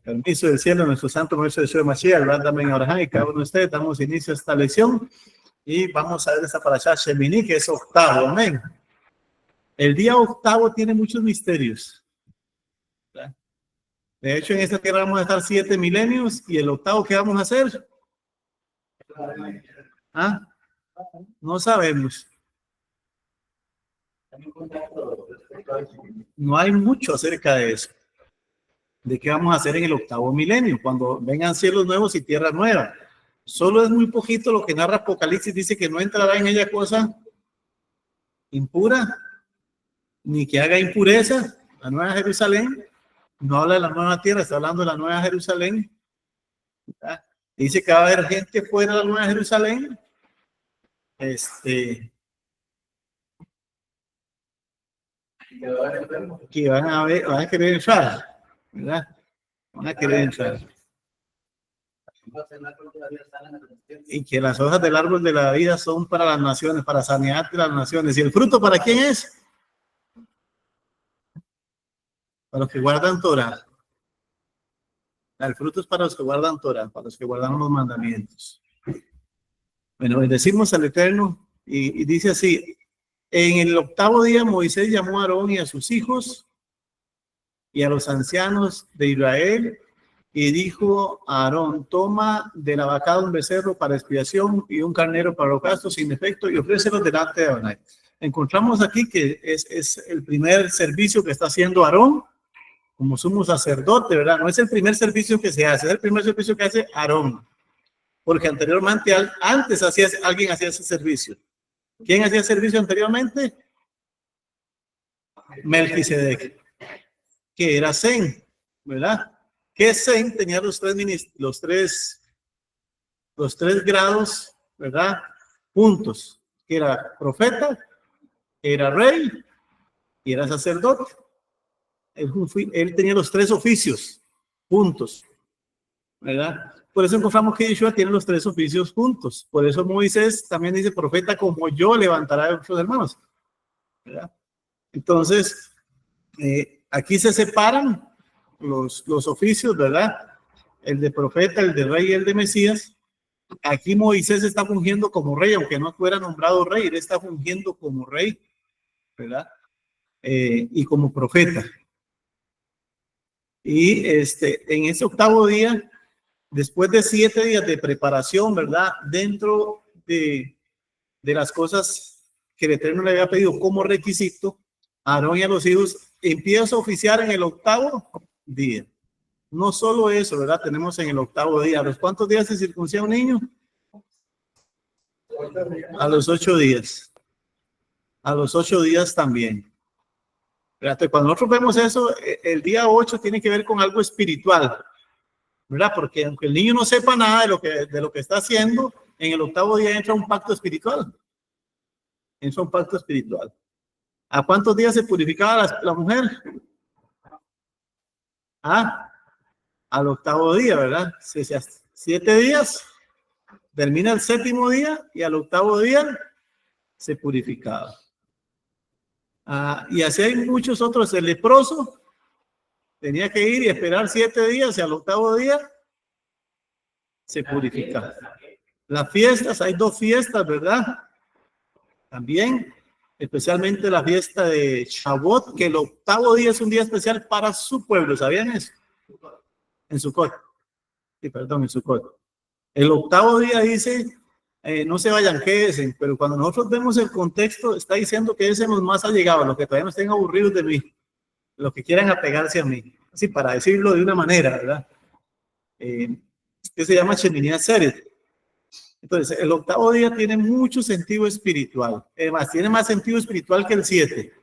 Permiso del cielo, nuestro santo maestro Yeshua Mashiach, el También Abraham y cada uno de ustedes, damos inicio a esta lección y vamos a ver esta parashá Shemini, que es octavo, amén. El día octavo tiene muchos misterios. ¿Verdad? De hecho, en esta tierra vamos a estar 7 milenios y el octavo, ¿qué vamos a hacer? ¿Ah? No sabemos. No hay mucho acerca de eso. De qué vamos a hacer en el octavo milenio, cuando vengan cielos nuevos y tierra nueva. Solo es muy poquito lo que narra Apocalipsis, dice que no entrará en ella cosa impura, ni que haga impureza. La nueva Jerusalén no habla de la nueva tierra, está hablando de la nueva Jerusalén. ¿Verdad? Dice que va a haber gente fuera de la nueva Jerusalén, que van a querer entrar, ¿verdad? Van a querer entrar. Y que las hojas del árbol de la vida son para las naciones, para sanidad de las naciones. ¿Y el fruto para quién es? Para los que guardan Torah. El fruto es para los que guardan Torah, para los que guardan los mandamientos. Bueno, bendecimos al Eterno y dice así: en el octavo día Moisés llamó a Aarón y a sus hijos y a los ancianos de Israel y dijo a Aarón: toma de la vacada un becerro para expiación y un carnero para holocausto sin defecto y ofrécelos delante de Adonai. Encontramos aquí que es el primer servicio que está haciendo Aarón como sumo sacerdote, ¿verdad? No es el primer servicio que se hace, es el primer servicio que hace Aarón, porque anteriormente, antes alguien hacía ese servicio. ¿Quién hacía servicio anteriormente? Melquisedec, que era Zen, ¿verdad? Que Zen tenía los tres grados, ¿verdad? Juntos, que era profeta, era rey y era sacerdote. Él tenía los tres oficios juntos, ¿verdad? Por eso encontramos que Yeshua tiene los tres oficios juntos. Por eso Moisés también dice: profeta como yo levantará a sus hermanos, ¿verdad? Entonces, aquí se separan los oficios, ¿verdad? El de profeta, el de rey y el de Mesías. Aquí Moisés está fungiendo como rey, aunque no fuera nombrado rey, él está fungiendo como rey, ¿verdad? Y como profeta. Y en ese octavo día, después de 7 días de preparación, ¿verdad? Dentro de las cosas que el Eterno le había pedido como requisito, Aarón y a los hijos empieza a oficiar en el octavo día. No solo eso, ¿verdad? Tenemos en el octavo día. ¿A los cuántos días se circuncida un niño? A los 8 días. A los 8 días también. ¿Verdad? Cuando nosotros vemos eso, el día 8 tiene que ver con algo espiritual, ¿verdad? Porque aunque el niño no sepa nada de lo que está haciendo, en el octavo día entra un pacto espiritual. Entra un pacto espiritual. ¿A cuántos días se purificaba la mujer? Al octavo día, ¿verdad? 7 días, termina el 7º día y al octavo día se purificaba. Y así hay muchos otros. El leproso tenía que ir y esperar 7 días y al octavo día se purificaba. Las fiestas, hay 2 fiestas, ¿verdad? También, especialmente la fiesta de Shavuot, que el octavo día es un día especial para su pueblo. ¿Sabían eso? En Sukkot. Sí, perdón, en Sukkot. El octavo día dice, no se vayan, quédense, pero cuando nosotros vemos el contexto, está diciendo que ese los más allegados, los que todavía no estén aburridos de mí, los que quieran apegarse a mí. Así, para decirlo de una manera, ¿verdad? Que se llama Shemini Atzeret. Entonces, el octavo día tiene mucho sentido espiritual. Además, tiene más sentido espiritual que el 7.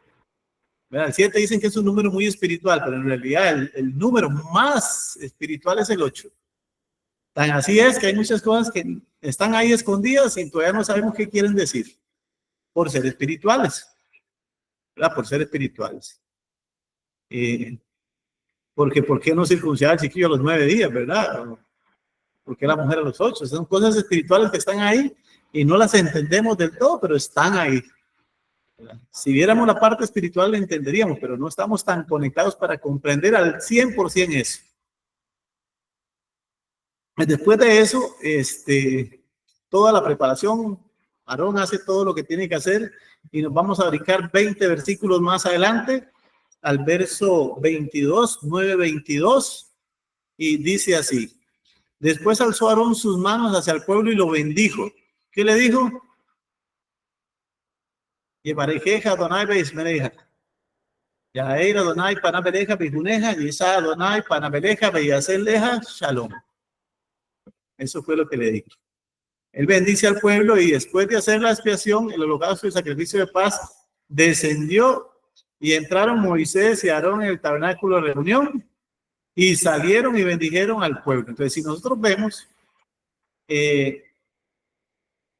¿Verdad? El 7 dicen que es un número muy espiritual, pero en realidad el número más espiritual es el 8. Tan así es que hay muchas cosas que están ahí escondidas y todavía no sabemos qué quieren decir por ser espirituales, ¿verdad? Por ser espirituales. Porque ¿por qué no circuncidar al chiquillo a los 9 días, verdad? ¿Por qué la mujer a los 8? Son cosas espirituales que están ahí y no las entendemos del todo, pero están ahí. Si viéramos la parte espiritual la entenderíamos, pero no estamos tan conectados para comprender al 100% eso. Después de eso, toda la preparación, Aarón hace todo lo que tiene que hacer y nos vamos a brincar 20 versículos más adelante al verso 22, 9:22, y dice así: después alzó Aarón sus manos hacia el pueblo y lo bendijo. ¿Qué le dijo? Yevarejeja Adonai beismereja. Yair Adonai panabeleja bijuneja, Yisa Adonai panabeleja beyaseleja shalom. Eso fue lo que le dijo. Él bendice al pueblo y después de hacer la expiación, el holocausto y el sacrificio de paz, descendió y entraron Moisés y Aarón en el tabernáculo de reunión y salieron y bendijeron al pueblo. Entonces, si nosotros vemos, y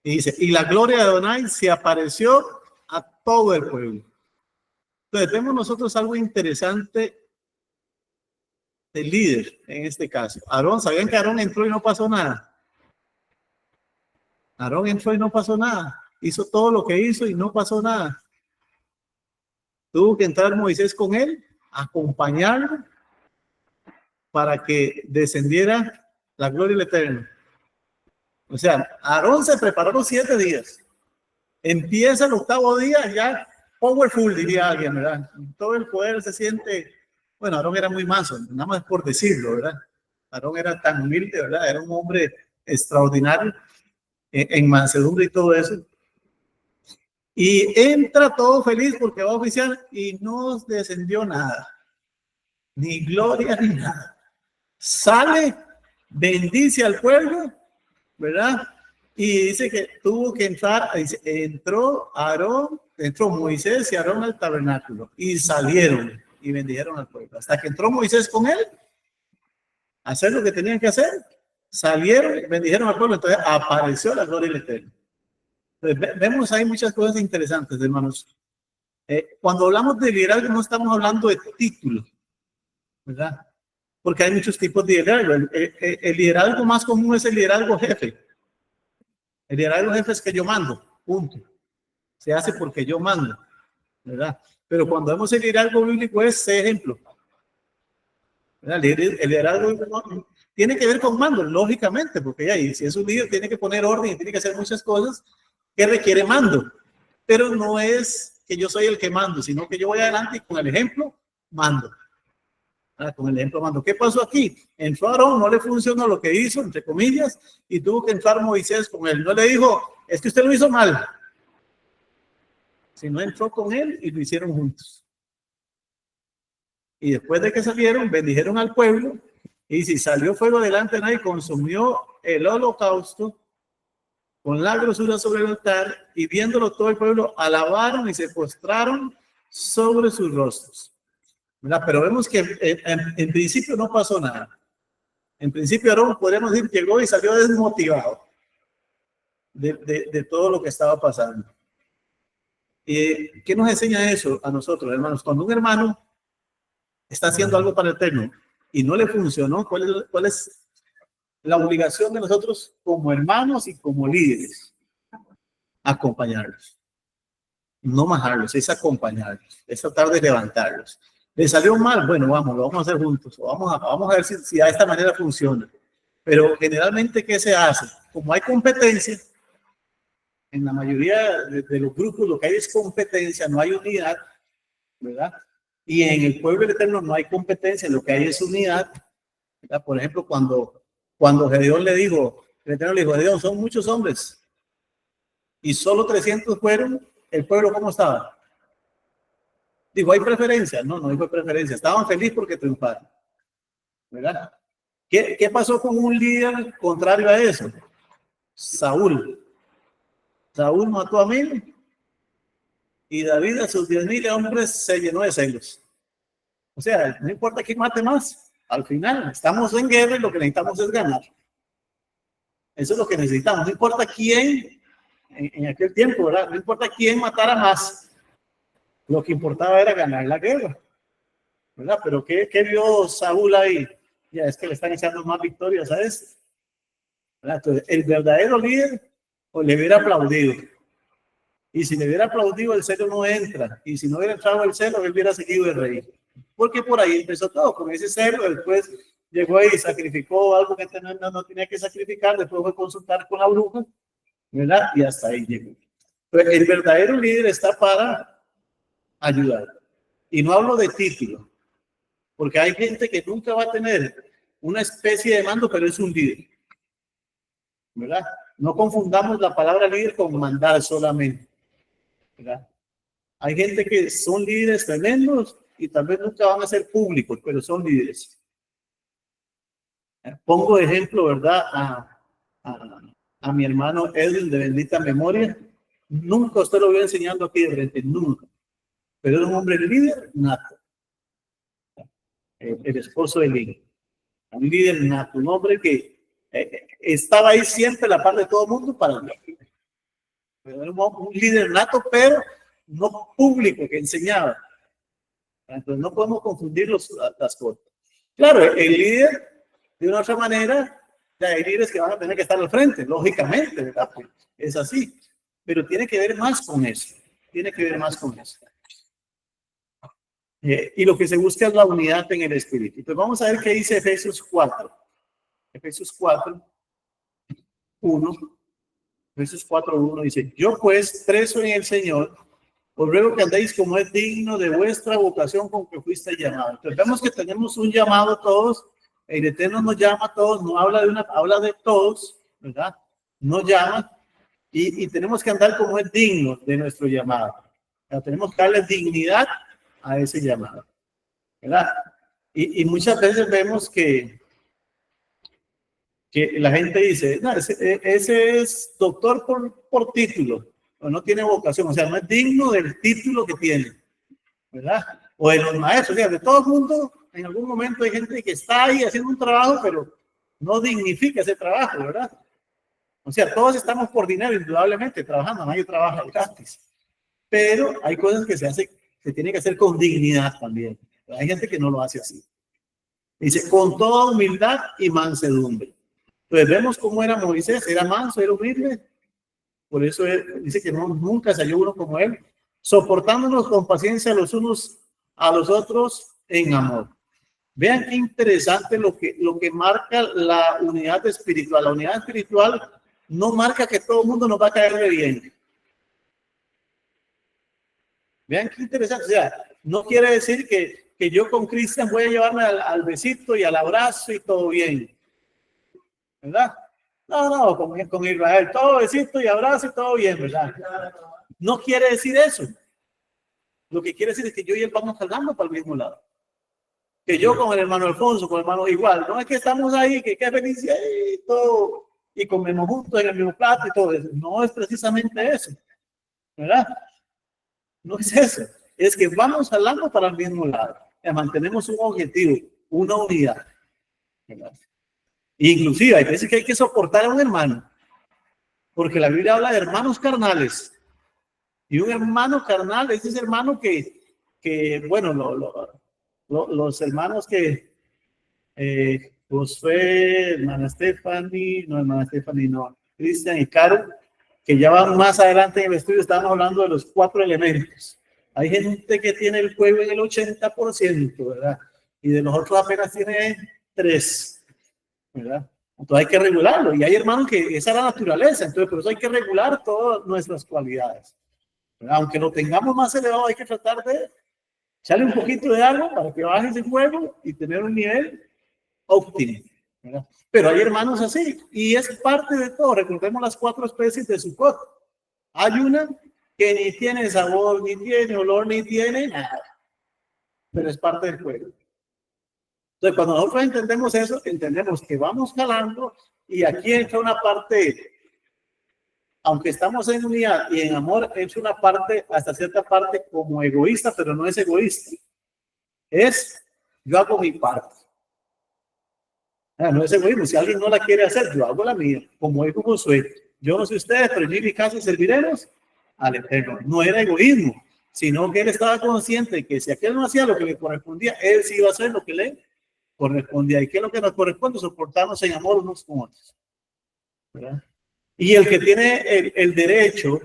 dice, y la gloria de Adonai se apareció a todo el pueblo. Entonces, vemos nosotros algo interesante del líder en este caso. Aarón, ¿sabían que Aarón entró y no pasó nada? Aarón entró y no pasó nada. Hizo todo lo que hizo y no pasó nada. Tuvo que entrar Moisés con él, acompañarlo para que descendiera la gloria del Eterno. O sea, Aarón se preparó los 7 días. Empieza el 8º día, ya powerful, diría alguien, ¿verdad? Todo el poder se siente. Bueno, Aarón era muy manso, nada más por decirlo, ¿verdad? Aarón era tan humilde, ¿verdad? Era un hombre extraordinario en mansedumbre y todo eso. Y entra todo feliz porque va a oficiar y no descendió nada, ni gloria ni nada. Sale, bendice al pueblo, ¿verdad? Y dice que tuvo que entrar, entró Aarón, entró Moisés y Aarón al tabernáculo y salieron y bendijeron al pueblo. Hasta que entró Moisés con él a hacer lo que tenían que hacer, salieron y bendijeron al pueblo. Entonces apareció la gloria del Eterno. Entonces, vemos ahí muchas cosas interesantes, hermanos. Cuando hablamos de liderazgo no estamos hablando de título, ¿verdad? Porque hay muchos tipos de liderazgo. El liderazgo más común es el liderazgo jefe. El liderazgo jefe es que yo mando, punto. Se hace porque yo mando, ¿verdad? Pero cuando vemos el liderazgo bíblico es ese ejemplo, ¿verdad? El liderazgo tiene que ver con mando, lógicamente, porque ya, si es un líder tiene que poner orden y tiene que hacer muchas cosas que requiere mando. Pero no es que yo soy el que mando, sino que yo voy adelante y con el ejemplo mando. Con el ejemplo mando. ¿Qué pasó aquí? Entró Aarón, no le funcionó lo que hizo, entre comillas, y tuvo que entrar Moisés con él. No le dijo, es que usted lo hizo mal. Sino entró con él y lo hicieron juntos. Y después de que salieron, bendijeron al pueblo, y si salió fuego delante de nadie, consumió el holocausto con la grosura sobre el altar, y viéndolo todo el pueblo, alabaron y se postraron sobre sus rostros. ¿Verdad? Pero vemos que en principio no pasó nada. En principio Aarón, podríamos decir, llegó y salió desmotivado de todo lo que estaba pasando. ¿Qué nos enseña eso a nosotros, hermanos? Cuando un hermano está haciendo algo para el Eterno y no le funcionó, ¿cuál es la obligación de nosotros como hermanos y como líderes? Acompañarlos. No majarlos, es acompañarlos, es tratar de levantarlos. ¿Le salió mal? Bueno, vamos, lo vamos a hacer juntos. Vamos a ver si de esta manera funciona. Pero generalmente, ¿qué se hace? Como hay competencia, en la mayoría de los grupos lo que hay es competencia, no hay unidad, ¿verdad? Y en el pueblo del Eterno no hay competencia, lo que hay es unidad, ¿verdad? Por ejemplo, cuando Gedeón le dijo, el Eterno le dijo, Gedeón, son muchos hombres y solo 300 fueron, ¿el pueblo cómo estaba? Digo, ¿hay preferencia? No hay preferencia. Estaban felices porque triunfaron, ¿verdad? ¿Qué pasó con un líder contrario a eso? Saúl. Saúl mató a 1000 y David a sus 10,000 hombres se llenó de celos. O sea, no importa quién mate más. Al final, estamos en guerra y lo que necesitamos es ganar. Eso es lo que necesitamos. No importa quién, en aquel tiempo, ¿verdad? No importa quién matara más. Lo que importaba era ganar la guerra, ¿verdad? Pero ¿qué vio Saúl ahí? Ya es que le están echando más victorias a este. Entonces, el verdadero líder pues, le hubiera aplaudido. Y si le hubiera aplaudido, el celo no entra. Y si no hubiera entrado el celo, él hubiera seguido el rey. Porque por ahí empezó todo, con ese celo. Después llegó y sacrificó algo que no tenía que sacrificar, después fue a consultar con la bruja, ¿verdad? Y hasta ahí llegó. Pero el verdadero líder está para ayudar. Y no hablo de título, porque hay gente que nunca va a tener una especie de mando, pero es un líder, ¿verdad? No confundamos la palabra líder con mandar solamente, ¿verdad? Hay gente que son líderes tremendos y tal vez nunca van a ser públicos, pero son líderes. Pongo de ejemplo, ¿verdad? A mi hermano Edwin de bendita memoria. Nunca usted lo voy enseñando aquí de frente, nunca. Pero es un hombre líder nato. El esposo de Lili. Un líder nato, un hombre que estaba ahí siempre a la par de todo el mundo para Dios. Era un líder nato, pero no público, que enseñaba. Entonces no podemos confundir las cosas. Claro, el líder, de una otra manera, hay líderes que van a tener que estar al frente, lógicamente, ¿verdad? Pues es así. Pero tiene que ver más con eso. Tiene que ver más con eso. Y lo que se busca es la unidad en el espíritu. Entonces vamos a ver qué dice Efesios 4. Efesios 4, 1. Efesios 4, 1 dice: yo pues, preso en el Señor, os ruego que andéis como es digno de vuestra vocación con que fuiste llamado. Entonces vemos que tenemos un llamado todos. El Eterno nos llama a todos, no habla de una, habla de todos, ¿verdad? Nos llama y tenemos que andar como es digno de nuestro llamado. O sea, tenemos que darle dignidad a ese llamado, ¿verdad? Y muchas veces vemos que la gente dice, no, ese es doctor por título, o no tiene vocación, o sea, no es digno del título que tiene, ¿verdad? O de los maestros, o sea, de todo el mundo, en algún momento hay gente que está ahí haciendo un trabajo, pero no dignifica ese trabajo, ¿verdad? O sea, todos estamos por dinero, indudablemente, trabajando, nadie trabaja gratis, pero hay cosas que se tienen que hacer con dignidad también. Hay gente que no lo hace así. Dice, con toda humildad y mansedumbre. Entonces vemos cómo era Moisés, era manso, era humilde. Por eso dice que nunca se halló uno como él, soportándonos con paciencia los unos a los otros en amor. Vean qué interesante lo que marca la unidad espiritual. La unidad espiritual no marca que todo el mundo nos va a caer de bien. Vean qué interesante. O sea, no quiere decir que yo con Cristian voy a llevarme al besito y al abrazo y todo bien, ¿verdad? No, con Israel, todo besito y abrazo y todo bien, ¿verdad? No quiere decir eso. Lo que quiere decir es que yo y él vamos cargando para el mismo lado. Que yo con el hermano Alfonso, con el hermano igual. No es que estamos ahí, que qué felicidad y todo, y comemos juntos en el mismo plato y todo eso. No es precisamente eso, ¿verdad? No es eso. Es que vamos jalando para el mismo lado. Mantenemos un objetivo, una unidad, ¿verdad? Inclusive hay veces que hay que soportar a un hermano, porque la Biblia habla de hermanos carnales. Y un hermano carnal es ese hermano que bueno, los hermanos que pues fue hermana Stephanie, no, Cristian y Caro, que ya van más adelante en el estudio, estamos hablando de los 4 elementos. Hay gente que tiene el fuego en el 80%, ¿verdad? Y de los otros apenas tiene 3, ¿verdad? Entonces hay que regularlo. Y hay hermanos que esa es la naturaleza, entonces por eso hay que regular todas nuestras cualidades. Aunque lo tengamos más elevado, hay que tratar de echarle un poquito de agua para que baje ese fuego y tener un nivel óptimo, ¿verdad? Pero hay hermanos así y es parte de todo. Recordemos las 4 especies de Sukkot. Hay una que ni tiene sabor, ni tiene olor, ni tiene nada, pero es parte del fuego. Entonces, cuando nosotros entendemos eso, entendemos que vamos jalando y aquí entra una parte. Aunque estamos en unidad y en amor, es una parte, hasta cierta parte, como egoísta, pero no es egoísta. Es, yo hago mi parte. No es egoísmo. Si alguien no la quiere hacer, yo hago la mía. Como dijo Josué, yo no sé ustedes, pero yo y mi casa serviremos al Eterno. No era egoísmo, sino que él estaba consciente de que si aquel no hacía lo que le correspondía, él sí iba a hacer lo que le correspondía. ¿Y qué es lo que nos corresponde? Soportarnos en amor unos con otros, ¿verdad? Y el que tiene el derecho,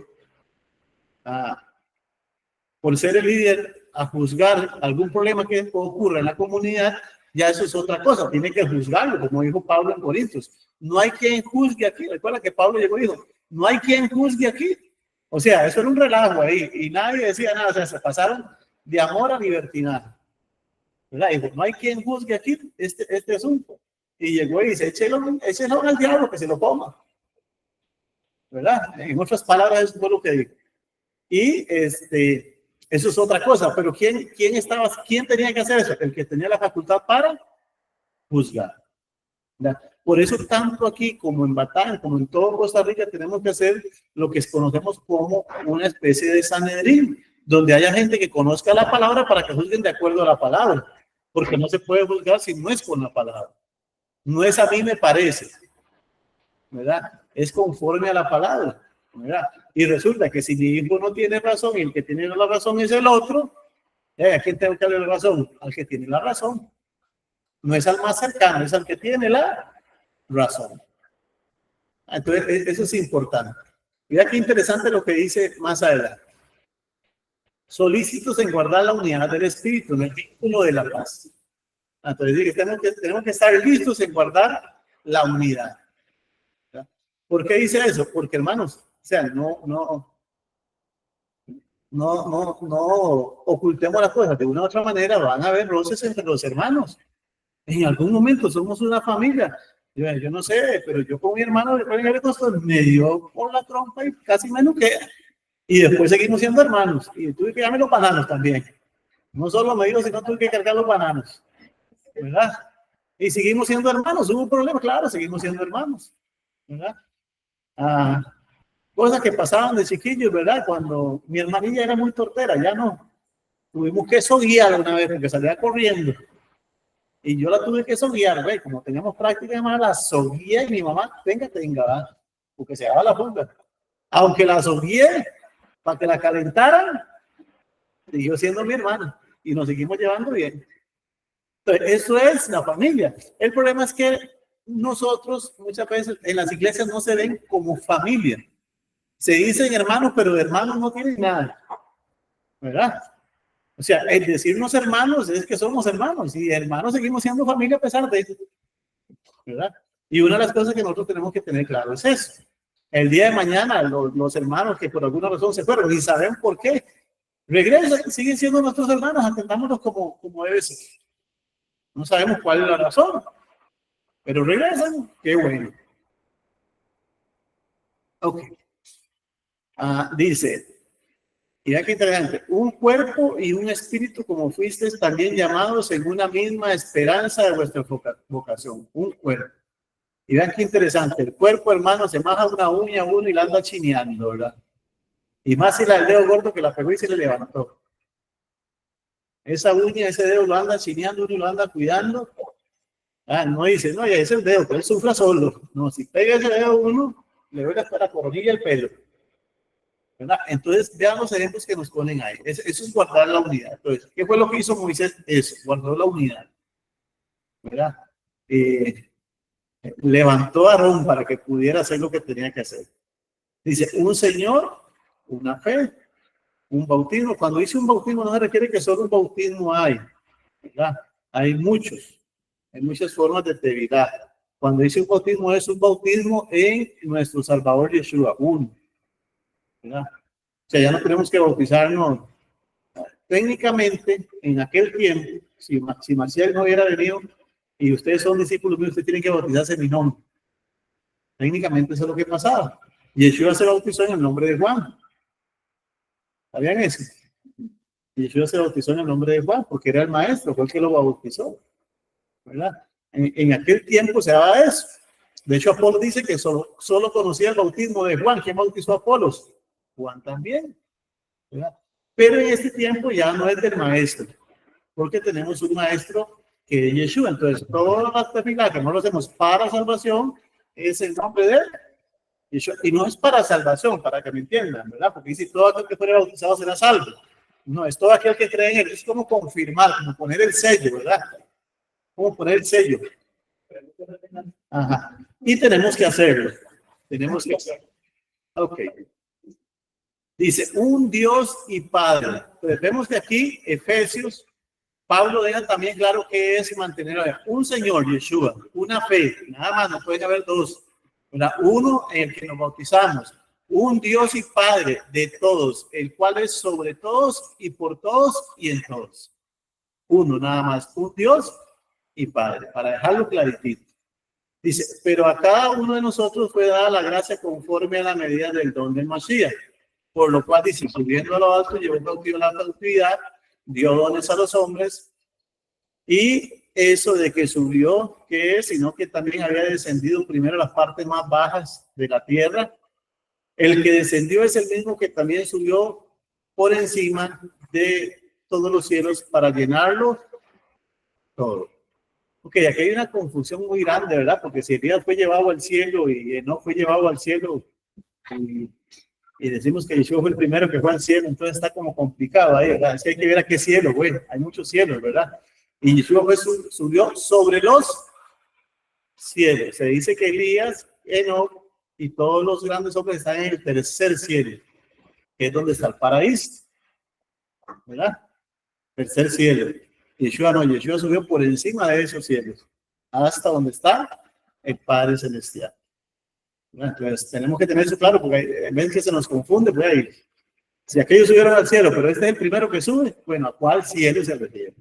por ser el líder, a juzgar algún problema que ocurra en la comunidad, ya eso es otra cosa, tiene que juzgarlo, como dijo Pablo en Corintios. No hay quien juzgue aquí. Recuerda que Pablo llegó y dijo, no hay quien juzgue aquí. O sea, eso era un relajo ahí y nadie decía nada, o sea, se pasaron de amor a libertinaje. ¿Verdad? Dijo, no hay quien juzgue aquí este asunto. Y llegó y dice, échelo al diablo que se lo coma. ¿Verdad? En otras palabras, eso fue lo que dijo. Y eso es otra cosa, pero ¿quién tenía que hacer eso? El que tenía la facultad para juzgar. ¿Verdad? Por eso tanto aquí como en Batán, como en todo Costa Rica, tenemos que hacer lo que conocemos como una especie de Sanedrín, donde haya gente que conozca la palabra para que juzguen de acuerdo a la palabra, porque no se puede juzgar si no es con la palabra. No es a mí me parece, ¿verdad? Es conforme a la palabra, ¿verdad? Y resulta que si mi hijo no tiene razón y el que tiene la razón es el otro, ¿a quién tengo que darle la razón? Al que tiene la razón. No es al más cercano, es al que tiene la razón. Entonces, eso es importante. Mira qué interesante lo que dice más adelante. Solícitos en guardar la unidad del espíritu, en el vínculo de la paz. Entonces, tenemos que estar listos en guardar la unidad. ¿Por qué dice eso? Porque, hermanos, o sea, no ocultemos las cosas. De una u otra manera van a haber roces entre los hermanos. En algún momento somos una familia. Yo no sé, pero yo con mi hermano me dio por la trompa y casi me nuquea. Y después seguimos siendo hermanos. Y tuve que darme los bananos también. No solo me dio, sino tuve que cargar los bananos. ¿Verdad? Y seguimos siendo hermanos. Hubo un problema, claro, seguimos siendo hermanos. ¿Verdad? Cosas que pasaban de chiquillos, ¿verdad? Cuando mi hermanilla era muy tortera, ya no. Tuvimos que soguiar una vez porque salía corriendo. Y yo la tuve que soguiar, güey. Como teníamos práctica, más la soguié y mi mamá, tenga, ¿verdad? Porque se daba la fuga. Aunque la soguié para que la calentaran, siguió siendo mi hermana y nos seguimos llevando bien. Entonces, eso es la familia. El problema es que nosotros muchas veces en las iglesias no se ven como familia. Se dicen hermanos, pero de hermanos no tienen nada, ¿verdad? O sea, el decirnos hermanos es que somos hermanos y hermanos seguimos siendo familia a pesar de eso, ¿verdad? Y una de las cosas que nosotros tenemos que tener claro es eso. El día de mañana, los hermanos que por alguna razón se fueron y saben por qué, regresan, siguen siendo nuestros hermanos, atendámonos como debe ser. No sabemos cuál es la razón, pero regresan, qué bueno. Ok. Dice, mira qué interesante, un cuerpo y un espíritu como fuisteis también llamados en una misma esperanza de vuestra vocación, un cuerpo. Y vean qué interesante, el cuerpo, hermano, se maja una uña a uno y la anda chineando, ¿verdad? Y más si el dedo gordo que la pegó y se le levantó. Esa uña, ese dedo lo anda chineando uno y lo anda cuidando. No dice, no, ya es el dedo, que él sufra solo. No, si pega ese dedo uno, le duele hasta la coronilla el pelo. ¿Verdad? Entonces, vean los ejemplos que nos ponen ahí. Eso es guardar la unidad. Entonces, ¿qué fue lo que hizo Moisés? Eso, guardó la unidad. ¿Verdad? Levantó a Aarón para que pudiera hacer lo que tenía que hacer. Dice, un Señor, una fe, un bautismo. Cuando dice un bautismo, no se refiere que solo un bautismo hay. ¿Verdad? Hay muchas formas de deidad. Cuando dice un bautismo, es un bautismo en nuestro Salvador Yeshua, uno. ¿Verdad? O sea, ya no tenemos que bautizarnos. Técnicamente, en aquel tiempo, si Marcial no hubiera venido y ustedes son discípulos míos, ustedes tienen que bautizarse en mi nombre. Técnicamente eso es lo que pasaba. Yeshua se bautizó en el nombre de Juan. ¿Sabían eso? Yeshua se bautizó en el nombre de Juan porque era el maestro, fue el que lo bautizó. ¿Verdad? En aquel tiempo se daba eso. De hecho, Apolo dice que solo conocía el bautismo de Juan. ¿Quién bautizó a Apolos? Juan también. ¿Verdad? Pero en este tiempo ya no es del maestro, porque tenemos un maestro que es Yeshua. Entonces, todas las tefilá que no lo hacemos para salvación es el nombre de Yeshua. Y no es para salvación, para que me entiendan, ¿verdad? Porque dice todo aquel que fuera bautizado será salvo. No, es todo aquel que cree en él. Es como confirmar, como poner el sello, ¿verdad? Como poner el sello. Ajá. Y tenemos que hacerlo. Tenemos que hacerlo. Ok. Dice, un Dios y Padre. Entonces, vemos que aquí, Efesios Pablo deja también claro que es mantener un Señor, Yeshua, una fe, nada más, no pueden haber dos, ¿verdad? Uno en el que nos bautizamos, un Dios y Padre de todos, el cual es sobre todos y por todos y en todos. Uno nada más, un Dios y Padre, para dejarlo claritito. Dice, pero a cada uno de nosotros fue dada la gracia conforme a la medida del don del Mashiach, por lo cual dice, subiendo a lo alto, llevó cautivo la cautividad, dio dones a los hombres, y eso de que subió, que es, sino que también había descendido primero a las partes más bajas de la tierra. El que descendió es el mismo que también subió por encima de todos los cielos para llenarlo todo. Ok, aquí hay una confusión muy grande, ¿verdad? Porque si Elías fue llevado al cielo y no fue llevado al cielo, y decimos que Yeshua fue el primero que fue al cielo, entonces está como complicado ahí, ¿verdad? Es que hay que ver a qué cielo, güey. Hay muchos cielos, ¿verdad? Y Yeshua subió sobre los cielos. Se dice que Elías, Enoc y todos los grandes hombres están en el tercer cielo, que es donde está el paraíso, ¿verdad? Tercer cielo. Yeshua no, Yeshua subió por encima de esos cielos, hasta donde está el Padre Celestial. Entonces tenemos que tener eso claro, porque en vez que se nos confunde, pues ahí, si aquellos subieron al cielo, pero este es el primero que sube, bueno, ¿a cuál cielo se refiere?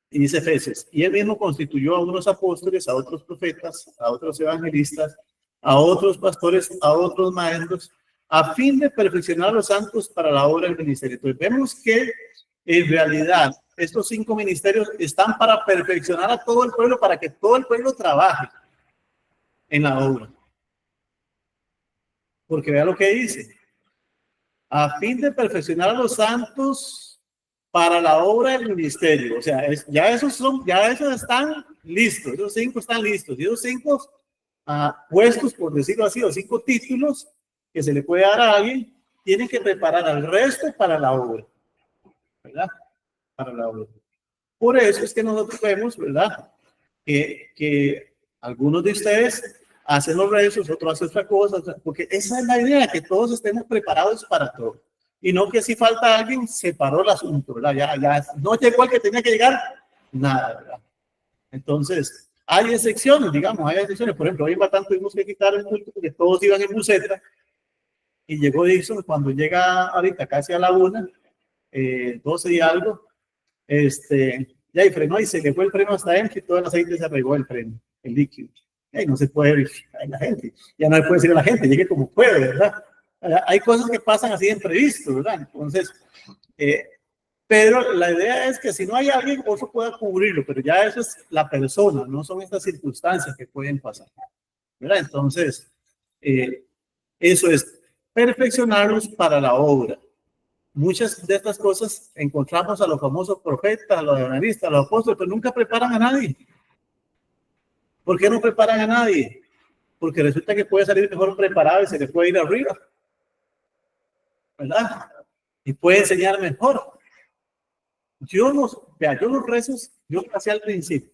Y dice Efesios, y él mismo constituyó a unos apóstoles, a otros profetas, a otros evangelistas, a otros pastores, a otros maestros, a fin de perfeccionar a los santos para la obra del ministerio. Entonces vemos que en realidad estos 5 ministerios están para perfeccionar a todo el pueblo, para que todo el pueblo trabaje en la obra. Porque vea lo que dice, a fin de perfeccionar a los santos para la obra del ministerio. O sea, ya esos están listos, esos 5 están listos, y esos 5 puestos, por decirlo así, los 5 títulos que se le puede dar a alguien, tienen que preparar al resto para la obra, ¿verdad? Para la obra. Por eso es que nosotros vemos, ¿verdad? Que algunos de ustedes hacen los rezos, otros hacen otra cosa, porque esa es la idea, que todos estemos preparados para todo. Y no que si falta alguien, se paró el asunto, ¿verdad? Ya no llegó el que tenía que llegar, nada, ¿verdad? Entonces, hay excepciones, digamos, hay excepciones. Por ejemplo, hoy en Batán tuvimos que quitar el culto porque todos iban en buseta, y llegó Dixon cuando llega ahorita casi a la 1, 12 y algo, ya y frenó y se le fue el freno hasta adentro y todo el aceite se regó el freno, el líquido. Y no se puede ir a la gente, ya no le puede decir a la gente, llegue como puede, ¿verdad? Hay cosas que pasan así de imprevisto, ¿verdad? Entonces, pero la idea es que si no hay alguien, otro pueda cubrirlo, pero ya eso es la persona, no son estas circunstancias que pueden pasar, ¿verdad? Entonces, eso es perfeccionarlos para la obra. Muchas de estas cosas encontramos a los famosos profetas, a los evangelistas, a los apóstoles, pero nunca preparan a nadie. ¿Por qué no preparan a nadie? Porque resulta que puede salir mejor preparado y se le puede ir arriba, ¿verdad? Y puede enseñar mejor. Yo los rezos, yo los hacía al principio,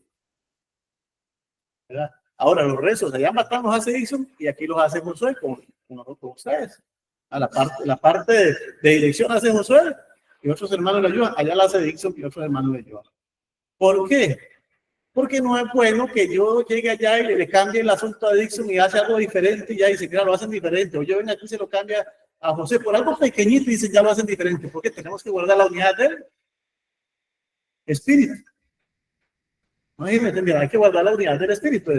¿verdad? Ahora los rezos, allá matamos a Edison y aquí los hace Josué con ustedes. A la parte de dirección hace Josué y otros hermanos le ayudan. Allá la hace Dixon y otros hermanos le ayudan. ¿Por qué? Porque no es bueno que yo llegue allá y le cambie el asunto a Dixon y hace algo diferente y ya dice, mira, lo hacen diferente. O yo vengo aquí y se lo cambia a José por algo pequeñito y dice, ya lo hacen diferente. Porque tenemos que guardar la unidad del espíritu. No hay que guardar la unidad del espíritu.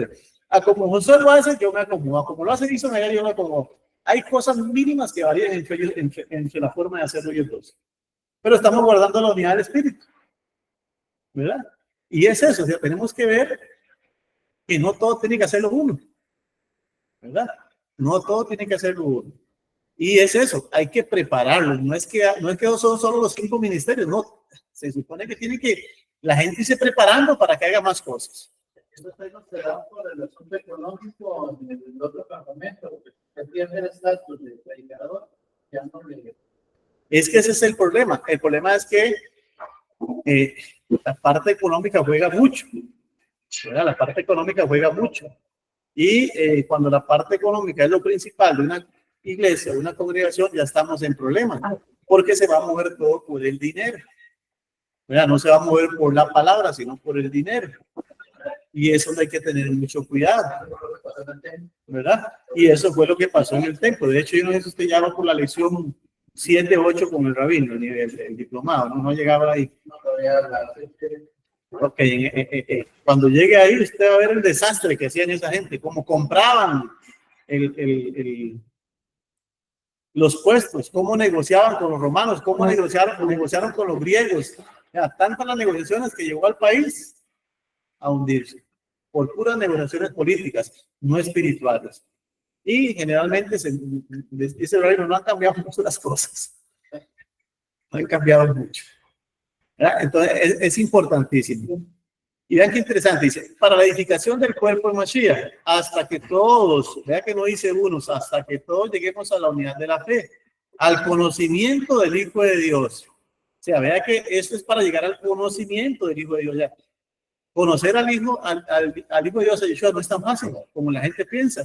Como José lo hace, yo me acomodo. Como lo hace Dixon, allá yo me acomodo. Hay cosas mínimas que varían entre la forma de hacerlo ellos dos. Pero estamos guardando la unidad del espíritu, ¿verdad? Y es eso, o sea, tenemos que ver que no todo tiene que hacerlo uno, ¿verdad? No todo tiene que hacerlo uno. Y es eso, hay que prepararlo. No es que son solo los 5 ministerios, no. Se supone que la gente irse preparando para que haga más cosas. Esto está considerado por el asunto económico del otro campamento, que pierde el estatus de predicador, ya no le... Es que ese es el problema. El problema es que la parte económica juega mucho, ¿verdad? La parte económica juega mucho. Y cuando la parte económica es lo principal de una iglesia, de una congregación, ya estamos en problemas, porque se va a mover todo por el dinero. ¿verdad? No se va a mover por la palabra, sino por el dinero. Y eso hay que tener mucho cuidado, ¿verdad? Y eso fue lo que pasó en el templo. De hecho, yo no sé si usted ya va por la lección 7, 8 con el rabino, el diplomado, no llegaba ahí. Ok, cuando llegue ahí, usted va a ver el desastre que hacían esa gente, cómo compraban los puestos, cómo negociaban con los romanos, cómo negociaron con los griegos. Ya, tantas las negociaciones que llegó al país a hundirse por puras negociaciones políticas, no espirituales. Y generalmente, dice el reino, no han cambiado mucho las cosas. No han cambiado mucho. ¿Verdad? Entonces, es importantísimo. Y vean qué interesante, dice, para la edificación del cuerpo de Mashiach, hasta que todos, vea que no dice unos, hasta que todos lleguemos a la unidad de la fe, al conocimiento del Hijo de Dios. O sea, vea que esto es para llegar al conocimiento del Hijo de Dios. Ya. Conocer al Hijo de Dios, Yeshua, no es tan fácil como la gente piensa.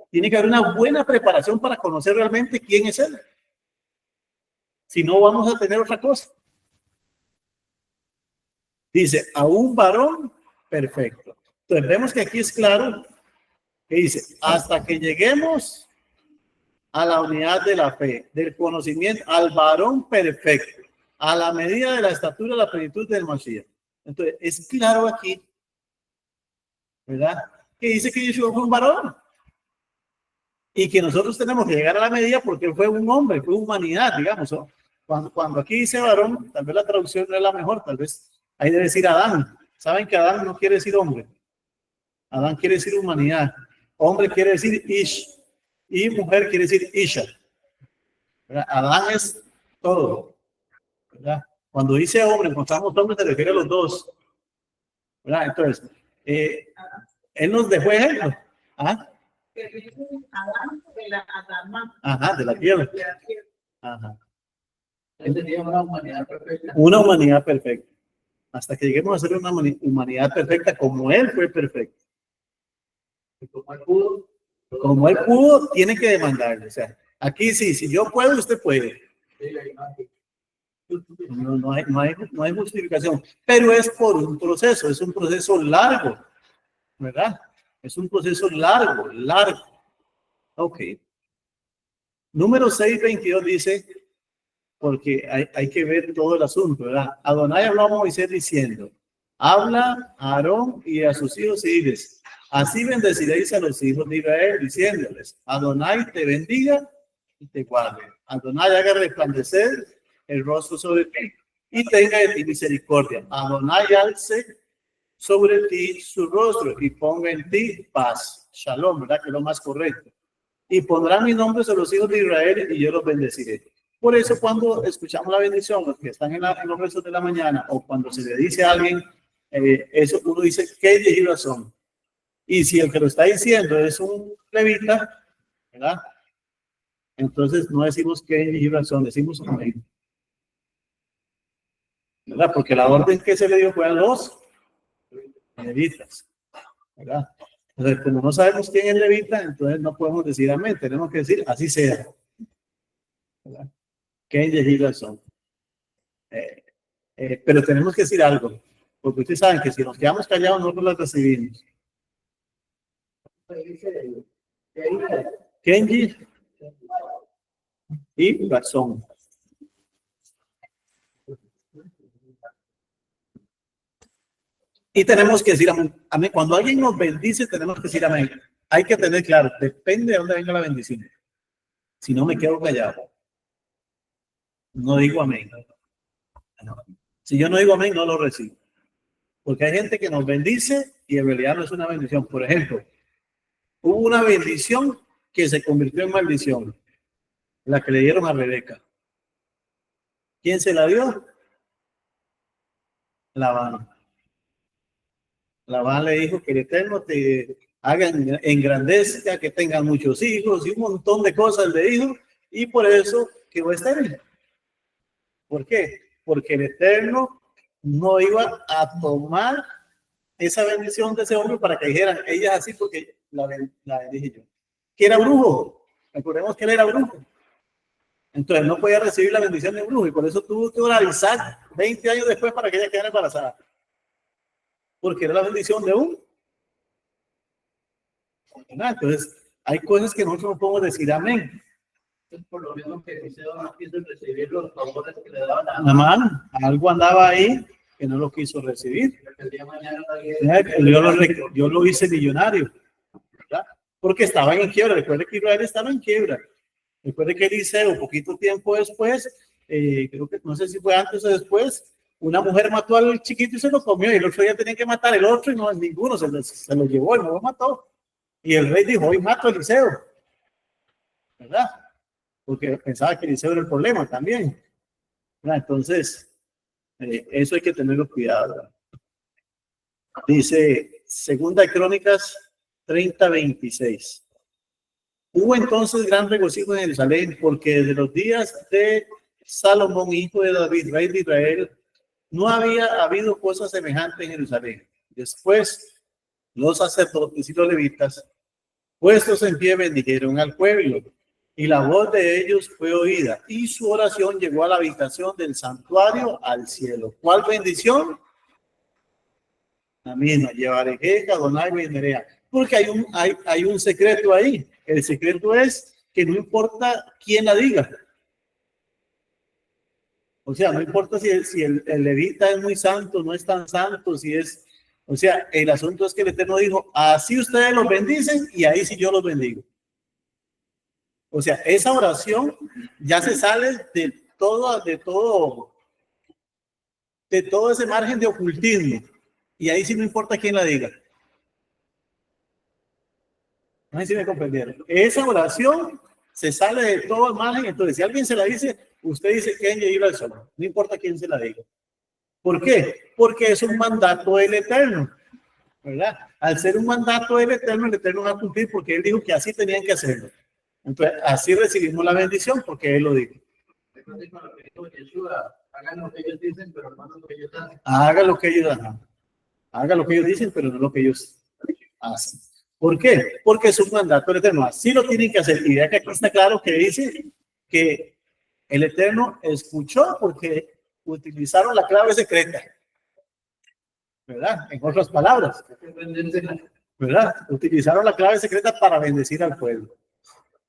Tiene que haber una buena preparación para conocer realmente quién es Él. Si no, vamos a tener otra cosa. Dice, a un varón perfecto. Entonces, vemos que aquí es claro que dice, hasta que lleguemos a la unidad de la fe, del conocimiento, al varón perfecto, a la medida de la estatura, la plenitud del Mashiach. Entonces, es claro aquí, ¿verdad? Que dice que Yeshua fue un varón. Y que nosotros tenemos que llegar a la medida porque él fue un hombre, fue humanidad, digamos. Cuando aquí dice varón, tal vez la traducción no es la mejor, tal vez hay de decir Adán. Saben que Adán no quiere decir hombre. Adán quiere decir humanidad. Hombre quiere decir Ish. Y mujer quiere decir Isha. ¿Verdad? Adán es todo. ¿Verdad? Cuando dice hombre, encontramos hombres, se refiere a los dos. ¿Verdad? Entonces, él nos dejó ejemplo. ¿Ah? Ajá, de la tierra. Ajá. Él tenía una humanidad perfecta. Una humanidad perfecta. Hasta que lleguemos a ser una humanidad perfecta como Él fue perfecto. Y como Él pudo, tiene que demandarle. O sea, aquí sí, si yo puedo, usted puede. No hay justificación. Pero es por un proceso, es un proceso largo, ¿verdad? Es un proceso largo. Ok. Número 622 dice, porque hay que ver todo el asunto, ¿verdad? Adonai habló a Moisés diciendo, habla a Aarón y a sus hijos y diles, así bendeciréis a los hijos de Israel, diciéndoles, Adonai te bendiga y te guarde. Adonai haga resplandecer el rostro sobre ti y tenga de ti misericordia. Adonai alce sobre ti su rostro y ponga en ti paz. Shalom, ¿verdad? Que es lo más correcto. Y pondrá mi nombre sobre los hijos de Israel y yo los bendeciré. Por eso cuando escuchamos la bendición, los que están en los rezos de la mañana, o cuando se le dice a alguien, eso uno dice, ¿qué y razón? Y si el que lo está diciendo es un levita, ¿verdad? Entonces no decimos qué y razón, decimos amén. ¿Verdad? Porque la orden que se le dio fue a los levitas, ¿verdad? Entonces, como no sabemos quién es levita, entonces no podemos decir amén, tenemos que decir así sea. ¿Verdad? ¿Qué y razón? Pero tenemos que decir algo, porque ustedes saben que si nos quedamos callados no las recibimos. Kenji y razón. Y tenemos que decir amén. Cuando alguien nos bendice, tenemos que decir amén. Hay que tener claro, depende de dónde venga la bendición. Si no me quedo callado, no digo amén. Si yo no digo amén, no lo recibo. Porque hay gente que nos bendice y en realidad no es una bendición. Por ejemplo, hubo una bendición que se convirtió en maldición, la que le dieron a Rebeca. ¿Quién se la dio? Labán. Labán le dijo que el Eterno te haga engrandezca, que tengan muchos hijos y un montón de cosas le dijo, y por eso quedó estéril. ¿Por qué? Porque el Eterno no iba a tomar esa bendición de ese hombre para que dijeran, ella es así porque la bendije yo. Que era brujo. Recordemos que él era brujo. Entonces no podía recibir la bendición de brujo y por eso tuvo que orar Isaac 20 años después para que ella quedara embarazada. Porque era la bendición de un. Entonces hay cosas que nosotros no podemos decir amén. Es por lo mismo que Eliseo no quiso recibir los favores que le daban a La mano, algo andaba ahí que no lo quiso recibir. el día de mañana. Yo lo hice millonario, ¿verdad? Porque estaba en quiebra. Recuerde que Israel estaba en quiebra. Recuerde que Eliseo, poquito tiempo después, creo que no sé si fue antes o después, una mujer mató al chiquito y se lo comió, y el otro día tenía que matar el otro y no, ninguno se lo llevó y no lo mató. Y el rey dijo, hoy mato a Eliseo, ¿verdad? Porque pensaba que Eliseo era el problema también, ¿verdad? Entonces, eso hay que tenerlo cuidado, ¿verdad? Dice, Segunda de Crónicas 30:26. Hubo entonces gran regocijo en Jerusalén, porque desde los días de Salomón, hijo de David, rey de Israel, no había habido cosa semejante en Jerusalén. Después, los sacerdotes y los levitas, puestos en pie, bendijeron al pueblo, y la voz de ellos fue oída, y su oración llegó a la habitación del santuario al cielo. ¿Cuál bendición? La misma, Yevarejeja, Adonai Benerea. Porque hay un secreto ahí. El secreto es que no importa quién la diga. O sea, no importa si el levita es muy santo, no es tan santo, si es... O sea, el asunto es que el Eterno dijo, así ustedes los bendicen y ahí sí yo los bendigo. O sea, esa oración ya se sale de todo ese margen de ocultismo. Y ahí sí no importa quién la diga. No sé si me comprendieron. Esa oración se sale de todo el margen. Entonces, si alguien se la dice, usted dice que ella iba al sol. No importa quién se la diga. ¿Por qué? Porque es un mandato del Eterno, ¿verdad? Al ser un mandato del Eterno, el Eterno va a cumplir porque Él dijo que así tenían que hacerlo. Entonces, así recibimos la bendición porque Él lo dijo. Hagan lo que ellos dicen, pero no lo que ellos hacen. Haga lo que ellos hacen. Haga lo que ellos dicen, pero no lo que ellos hacen. ¿Por qué? Porque es un mandato del Eterno. Así lo tienen que hacer. Y vea que aquí está claro que dice que el Eterno escuchó porque utilizaron la clave secreta. ¿Verdad? En otras palabras. ¿Verdad? Utilizaron la clave secreta para bendecir al pueblo.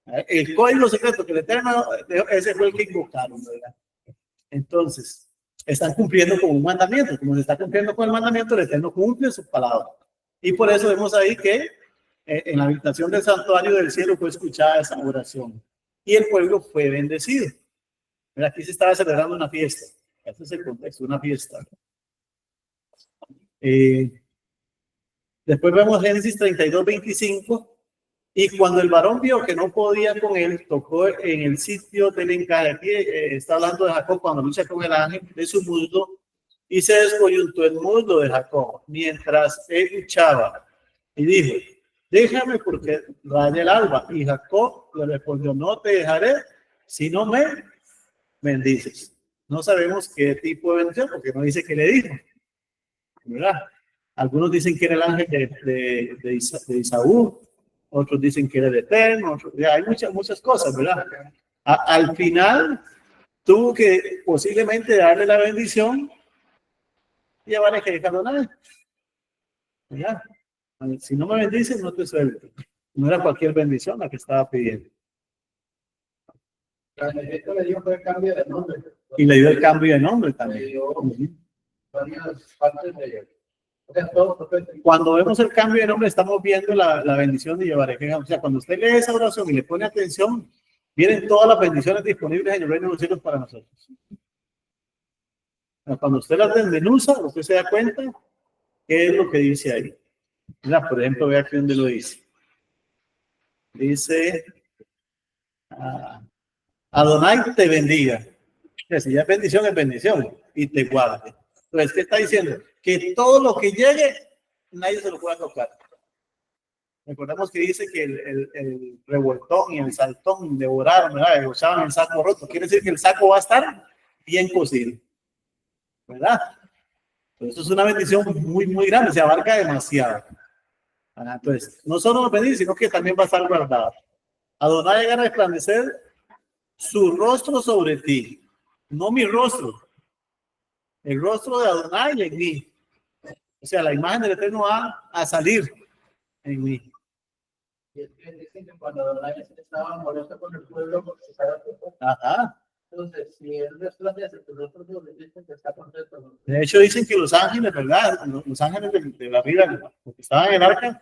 El código secreto que el Eterno, ese fue el que invocaron, ¿verdad? Entonces, están cumpliendo con un mandamiento. Como se está cumpliendo con el mandamiento, el Eterno cumple su palabra. Y por eso vemos ahí que en la habitación del santuario del cielo fue escuchada esa oración. Y el pueblo fue bendecido. Mira, aquí se estaba celebrando una fiesta. Ese es el contexto, una fiesta. Después vemos Génesis 32:25. Y cuando el varón vio que no podía con él, tocó en el sitio del encaje. Aquí está hablando de Jacob cuando lucha con el ángel de su muslo y se descoyuntó el muslo de Jacob mientras él luchaba. Y dijo, déjame porque raya el alba. Y Jacob le respondió, no te dejaré si no me bendices. No sabemos qué tipo de bendición porque no dice qué le dijo, ¿verdad? Algunos dicen que era el ángel de Isaú. Otros dicen que era el Eterno, hay muchas cosas, ¿verdad? Al final tuvo que posiblemente darle la bendición y llevar a que Adonai. ¿Ya? Si no me bendices, no te suelto. No era cualquier bendición la que estaba pidiendo. Le dio el cambio de nombre. Y le dio el cambio de nombre también. Varias partes de Cuando vemos el cambio de nombre, estamos viendo la bendición de llevar. O sea, cuando usted lee esa oración y le pone atención, vienen todas las bendiciones disponibles en el reino de los cielos para nosotros. Cuando usted las desmenuza, usted se da cuenta qué es lo que dice ahí. Mira, por ejemplo, vea aquí donde lo dice. Dice, Adonai te bendiga. Si ya es bendición y te guarde. Entonces, ¿qué está diciendo? Que todo lo que llegue, nadie se lo pueda tocar. Recordemos que dice que el revoltón y el saltón devoraron, ¿verdad? Usaban el saco roto. Quiere decir que el saco va a estar bien cocido, ¿verdad? Entonces, eso es una bendición muy, muy grande, se abarca demasiado. Entonces, no solo nos bendice, sino que también va a estar guardado. Adonai llega a resplandecer su rostro sobre ti, no mi rostro, el rostro de Adonai en mí. O sea, la imagen del Eterno va a salir en mí. Y es que dicen que cuando Adonai estaba molesto con el pueblo, porque estaba contento. Ajá. Entonces, si él resplandece, pues nosotros nos dicen que está contento. De hecho, dicen que los ángeles, ¿verdad? Los ángeles de la vida, los que estaban en el arca,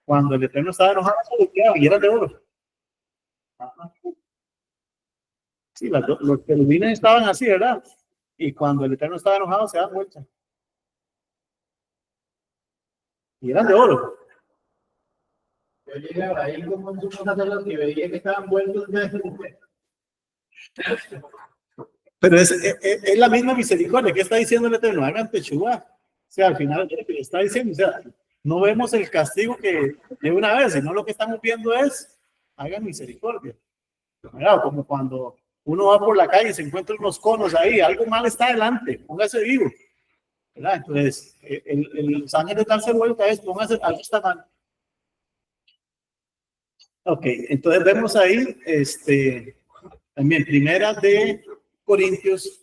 cuando el Eterno estaba enojado, se volteaban y eran de oro. Ajá. Sí, los querubines estaban así, ¿verdad? Y cuando el Eterno estaba enojado, se daban vuelta. Y eran de oro. Yo llegaba ahí como un sumo sacerdote y veía que estaban vueltos de Pero es la misma misericordia que está diciendo el Eterno, hagan techubá. O sea, al final es lo que está diciendo, o sea, no vemos el castigo que de una vez, sino lo que estamos viendo es, hagan misericordia. ¿Verdad? Como cuando uno va por la calle y se encuentra unos conos ahí, algo mal está adelante, póngase vivo. ¿Verdad? Entonces, los ángeles darse vuelta es, póngase, algo está mal. Ok, entonces vemos ahí, también primera de Corintios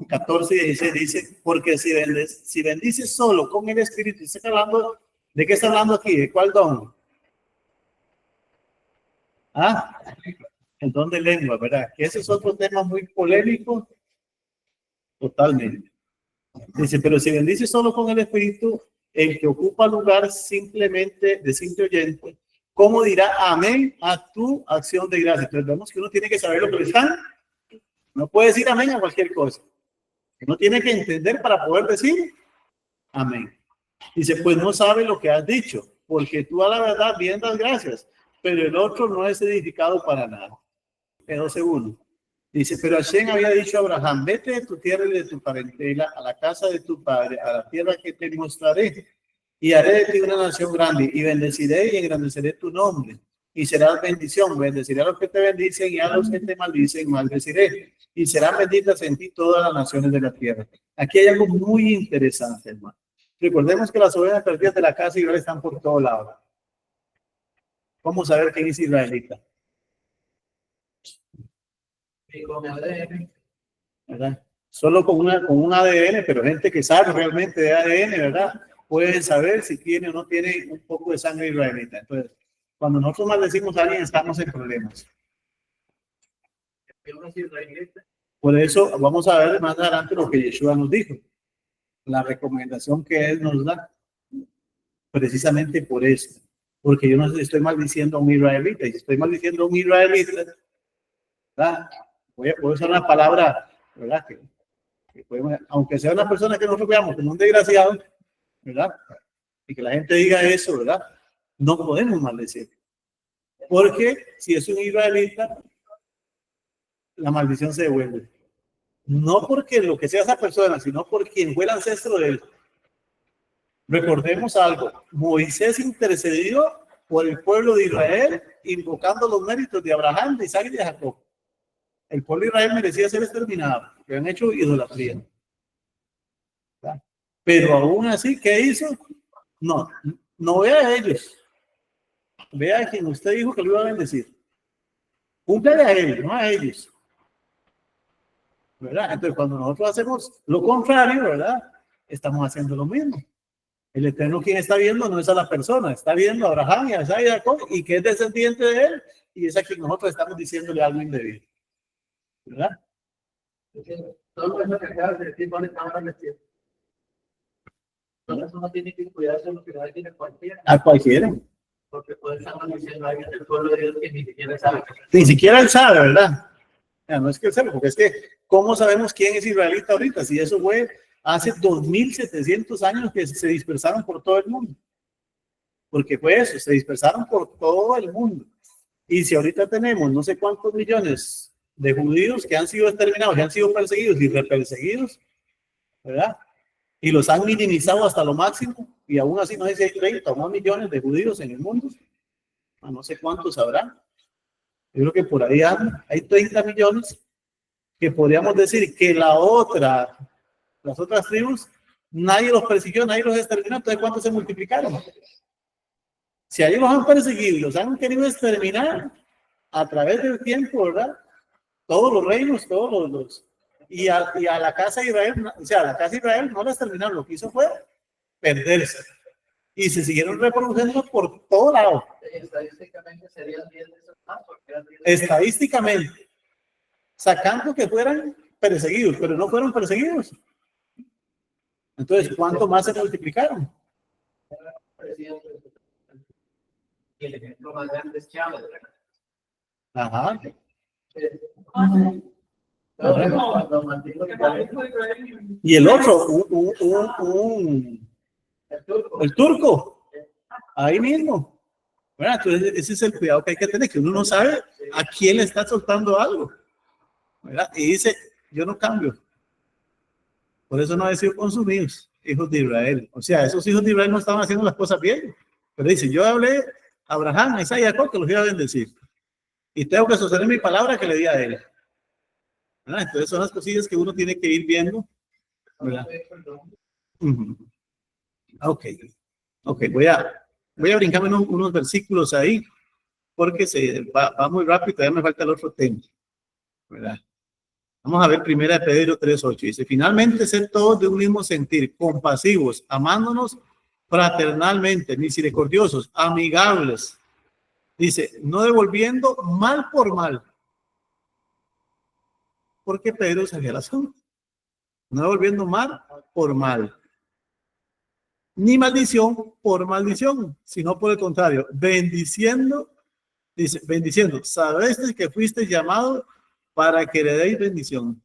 14 y 16 dice, porque si bendices solo con el Espíritu, ¿está hablando? ¿De qué está hablando aquí? ¿De cuál don? Ah, el don de lengua, ¿verdad? Que ese es otro tema muy polémico, totalmente. Dice, pero si bendices solo con el Espíritu, el que ocupa lugar simplemente de simple oyente, ¿cómo dirá amén a tu acción de gracia? Entonces vemos que uno tiene que saber lo que le están. No puede decir amén a cualquier cosa. Uno tiene que entender para poder decir amén. Dice, pues no sabe lo que has dicho, porque tú a la verdad bien das gracias, pero el otro no es edificado para nada. Pero segundo, dice, pero Hashem había dicho a Abraham, vete de tu tierra y de tu parentela a la casa de tu padre, a la tierra que te mostraré, y haré de ti una nación grande, y bendeciré y engrandeceré tu nombre, y serás bendición, bendeciré a los que te bendicen, y a los que te maldicen, maldeciré, y serán benditas en ti todas las naciones de la tierra. Aquí hay algo muy interesante, hermano. Recordemos que las ovejas perdidas de la casa de Israel están por todos lados. ¿Cómo saber quién es israelita? ¿Verdad? Solo con un ADN, pero gente que sabe realmente de ADN, ¿verdad? Pueden saber si tiene o no tiene un poco de sangre israelita. Entonces, cuando nosotros maldecimos a alguien, estamos en problemas. Por eso vamos a ver más adelante lo que Yeshua nos dijo, la recomendación que él nos da, precisamente por eso, porque yo no estoy maldiciendo a un israelita, y si estoy maldiciendo a un israelita, ¿verdad? Voy a usar una palabra, ¿verdad? Que podemos, aunque sea una persona que nosotros veamos como un desgraciado, ¿verdad? Y que la gente diga eso, ¿verdad? No podemos maldecir. Porque si es un israelita, la maldición se devuelve. No porque lo que sea esa persona, sino por quien fue el ancestro de él. Recordemos algo, Moisés intercedió por el pueblo de Israel, invocando los méritos de Abraham, de Isaac y de Jacob. El pueblo de Israel merecía ser exterminado, que han hecho idolatría. Pero aún así, ¿qué hizo? No vea a ellos. Vea a quien usted dijo que lo iba a bendecir. Cúmplele a él, no a ellos. ¿Verdad? Entonces, cuando nosotros hacemos lo contrario, ¿verdad? Estamos haciendo lo mismo. El Eterno, quien está viendo, no es a la persona, está viendo a Abraham y a Isaac y a Jacob, y que es descendiente de él, y es a quien nosotros estamos diciéndole algo indebido. ¿Verdad? Todo eso que acabas de decir, ¿dónde estamos metidos? Entonces uno tiene que cuidarse de lo que va a decir a cualquiera. A cualquiera. Porque puede estar diciendo a alguien del pueblo de Dios que ni siquiera sabe. Ni siquiera él sabe, ¿verdad? No es que él sabe, porque es que, ¿cómo sabemos quién es israelita ahorita? Si eso fue hace 2700 años que se dispersaron por todo el mundo. Porque fue eso, se dispersaron por todo el mundo. Y si ahorita tenemos no sé cuántos millones de judíos que han sido exterminados, que han sido perseguidos y reperseguidos, ¿verdad? Y los han minimizado hasta lo máximo, y aún así no sé si hay 30 o más millones de judíos en el mundo, no sé cuántos habrá. Yo creo que por ahí hay 30 millones que podríamos decir que las otras tribus, nadie los persiguió, nadie los exterminó. Entonces, ¿cuántos se multiplicaron? Si a ellos los han perseguido y los han querido exterminar a través del tiempo, ¿verdad? todos los reinos, todos los y a la casa de Israel, o sea, a la casa de Israel no las terminaron, lo que hizo fue perderse. Y se siguieron reproduciendo por todo lado. Estadísticamente serían 10 veces más. Estadísticamente, sacando que fueran perseguidos, pero no fueron perseguidos. Entonces, ¿cuánto más se multiplicaron? Y el ejemplo más grande es Chávez. Ajá. Y el otro, el turco, ahí mismo. Bueno, entonces ese es el cuidado que hay que tener, que uno no sabe a quién le está soltando algo, ¿verdad? Y dice, yo no cambio. Por eso no he sido consumidos, hijos de Israel. O sea, esos hijos de Israel no estaban haciendo las cosas bien. Pero dice, yo hablé a Abraham, a Isaac y a Jacob que los iba a bendecir. Y tengo que sostener mi palabra que le di a él. ¿Verdad? Entonces son las cosillas que uno tiene que ir viendo, ¿verdad? Ok, voy a brincarme unos versículos ahí, porque se va muy rápido, todavía me falta el otro tema, ¿verdad? Vamos a ver 1 Pedro 3:8, dice, finalmente sed todos de un mismo sentir, compasivos, amándonos fraternalmente, misericordiosos, amigables, dice, no devolviendo mal por mal, porque Pedro sabía la razón, no devolviendo mal por mal, ni maldición por maldición, sino por el contrario, bendiciendo, dice, bendiciendo, sabéis que fuiste llamado para que le deis bendición.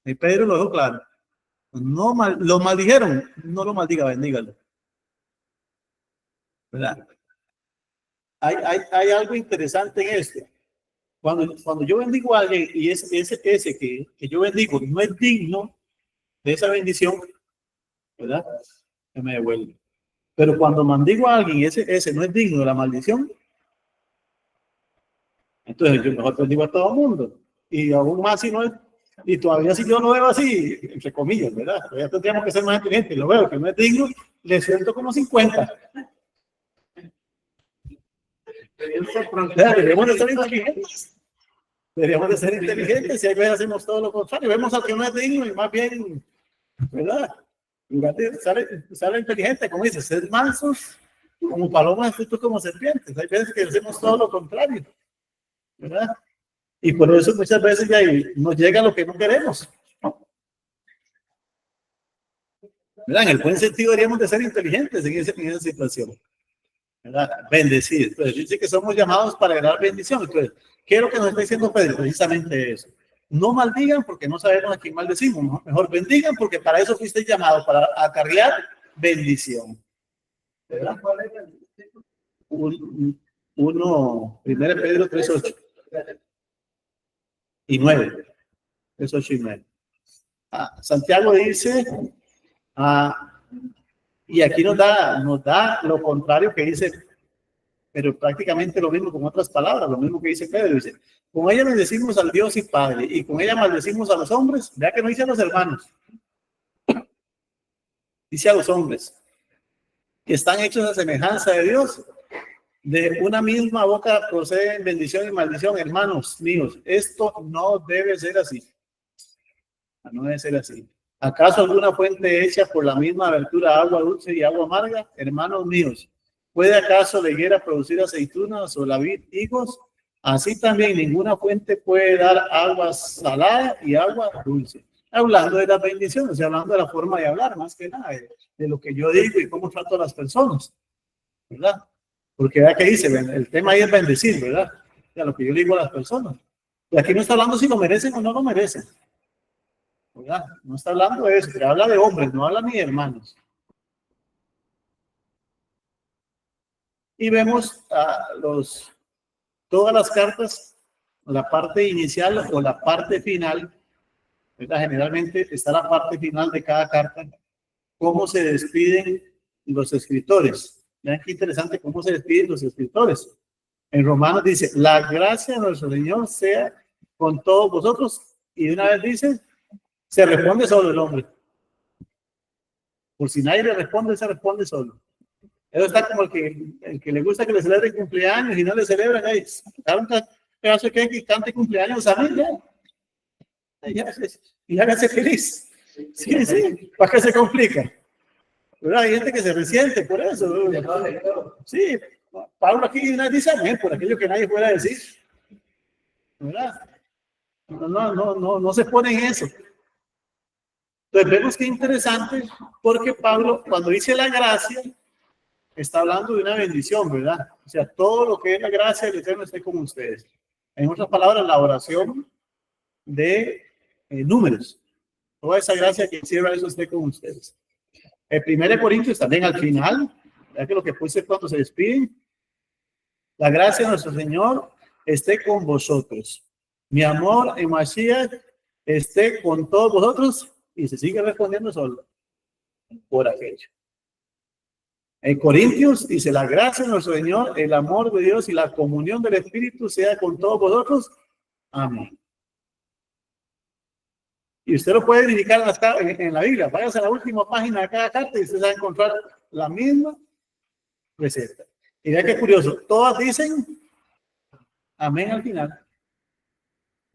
Y Pedro lo dejó claro. No lo maldijeron, no lo maldiga, bendígalo. ¿Verdad? Hay algo interesante en esto. Cuando yo bendigo a alguien y ese que yo bendigo no es digno de esa bendición, ¿verdad? Que me devuelve. Pero cuando maldigo a alguien y ese no es digno de la maldición, entonces yo mejor bendigo a todo el mundo. Y aún más si no es, y todavía si yo lo veo así, entre comillas, ¿verdad? Todavía tendríamos que ser más inteligentes. Lo veo que no es digno, le suelto como 50. Deberíamos de ser inteligentes. Deberíamos de ser inteligentes y a veces hacemos todo lo contrario. Vemos al que no es digno y más bien, ¿verdad? Sale inteligente, como dices, ser mansos como palomas, frutos como serpientes. Hay veces que hacemos todo lo contrario, ¿verdad? Y por eso muchas veces ya nos llega lo que no queremos. ¿Verdad? En el buen sentido deberíamos de ser inteligentes en esa situación. ¿Verdad? Bendecir. Entonces dice que somos llamados para ganar bendición. Entonces, ¿qué es lo que nos está diciendo Pedro? Precisamente eso. No maldigan porque no sabemos a quién maldecimos. Mejor bendigan porque para eso fuiste llamado, para acarrear bendición. ¿Verdad? Uno, 1 Pedro 3:8 y 9. 3:8 y 9. Santiago dice, y aquí nos da lo contrario que dice, pero prácticamente lo mismo con otras palabras, lo mismo que dice Pedro, dice, con ella bendecimos al Dios y Padre, y con ella maldecimos a los hombres, vea que no dice a los hermanos, dice a los hombres, que están hechos a semejanza de Dios, de una misma boca proceden bendición y maldición, hermanos míos, esto no debe ser así, no debe ser así. ¿Acaso alguna fuente hecha por la misma abertura agua dulce y agua amarga? Hermanos míos, ¿puede acaso la higuera producir aceitunas o la vid higos? Así también ninguna fuente puede dar agua salada y agua dulce. Hablando de las bendiciones, hablando de la forma de hablar, más que nada, de lo que yo digo y cómo trato a las personas, ¿verdad? Porque vea que dice, el tema ahí es bendecir, ¿verdad? Ya lo que yo digo a las personas. Y aquí no está hablando si lo merecen o no lo merecen. ¿Verdad? No está hablando de eso, pero habla de hombres, no habla ni de hermanos. Y vemos todas las cartas, la parte inicial o la parte final, ¿verdad? Generalmente está la parte final de cada carta, cómo se despiden los escritores. Vean qué interesante cómo se despiden los escritores. En Romanos dice, la gracia de nuestro Señor sea con todos vosotros, y de una vez dice, se responde solo el hombre. Por si nadie le responde, se responde solo. Eso está como el que le gusta que le celebren cumpleaños y no le celebran. pedazo de cake y cante cumpleaños a mí, y hágase feliz. Sí, sí, ¿para qué se complica? ¿Verdad? Hay gente que se resiente por eso. Sí, Pablo aquí dice amén por aquello que nadie pueda decir. ¿Verdad? No se pone en eso. Entonces vemos que interesante, porque Pablo, cuando dice la gracia, está hablando de una bendición, ¿verdad? O sea, todo lo que es la gracia del Eterno esté con ustedes. En otras palabras, la oración de números. Toda esa gracia que hicieron eso esté con ustedes. El 1 Corintios también al final, ya que lo que puse cuando se despiden, la gracia de nuestro Señor esté con vosotros. Mi amor en Mashiach esté con todos vosotros, y se sigue respondiendo solo por aquello. En Corintios dice, la gracia de nuestro Señor, el amor de Dios y la comunión del Espíritu sea con todos vosotros. Amén. Y usted lo puede verificar en la Biblia. Váyase a la última página de cada carta y usted va a encontrar la misma receta. Y vea qué curioso, todas dicen amén al final.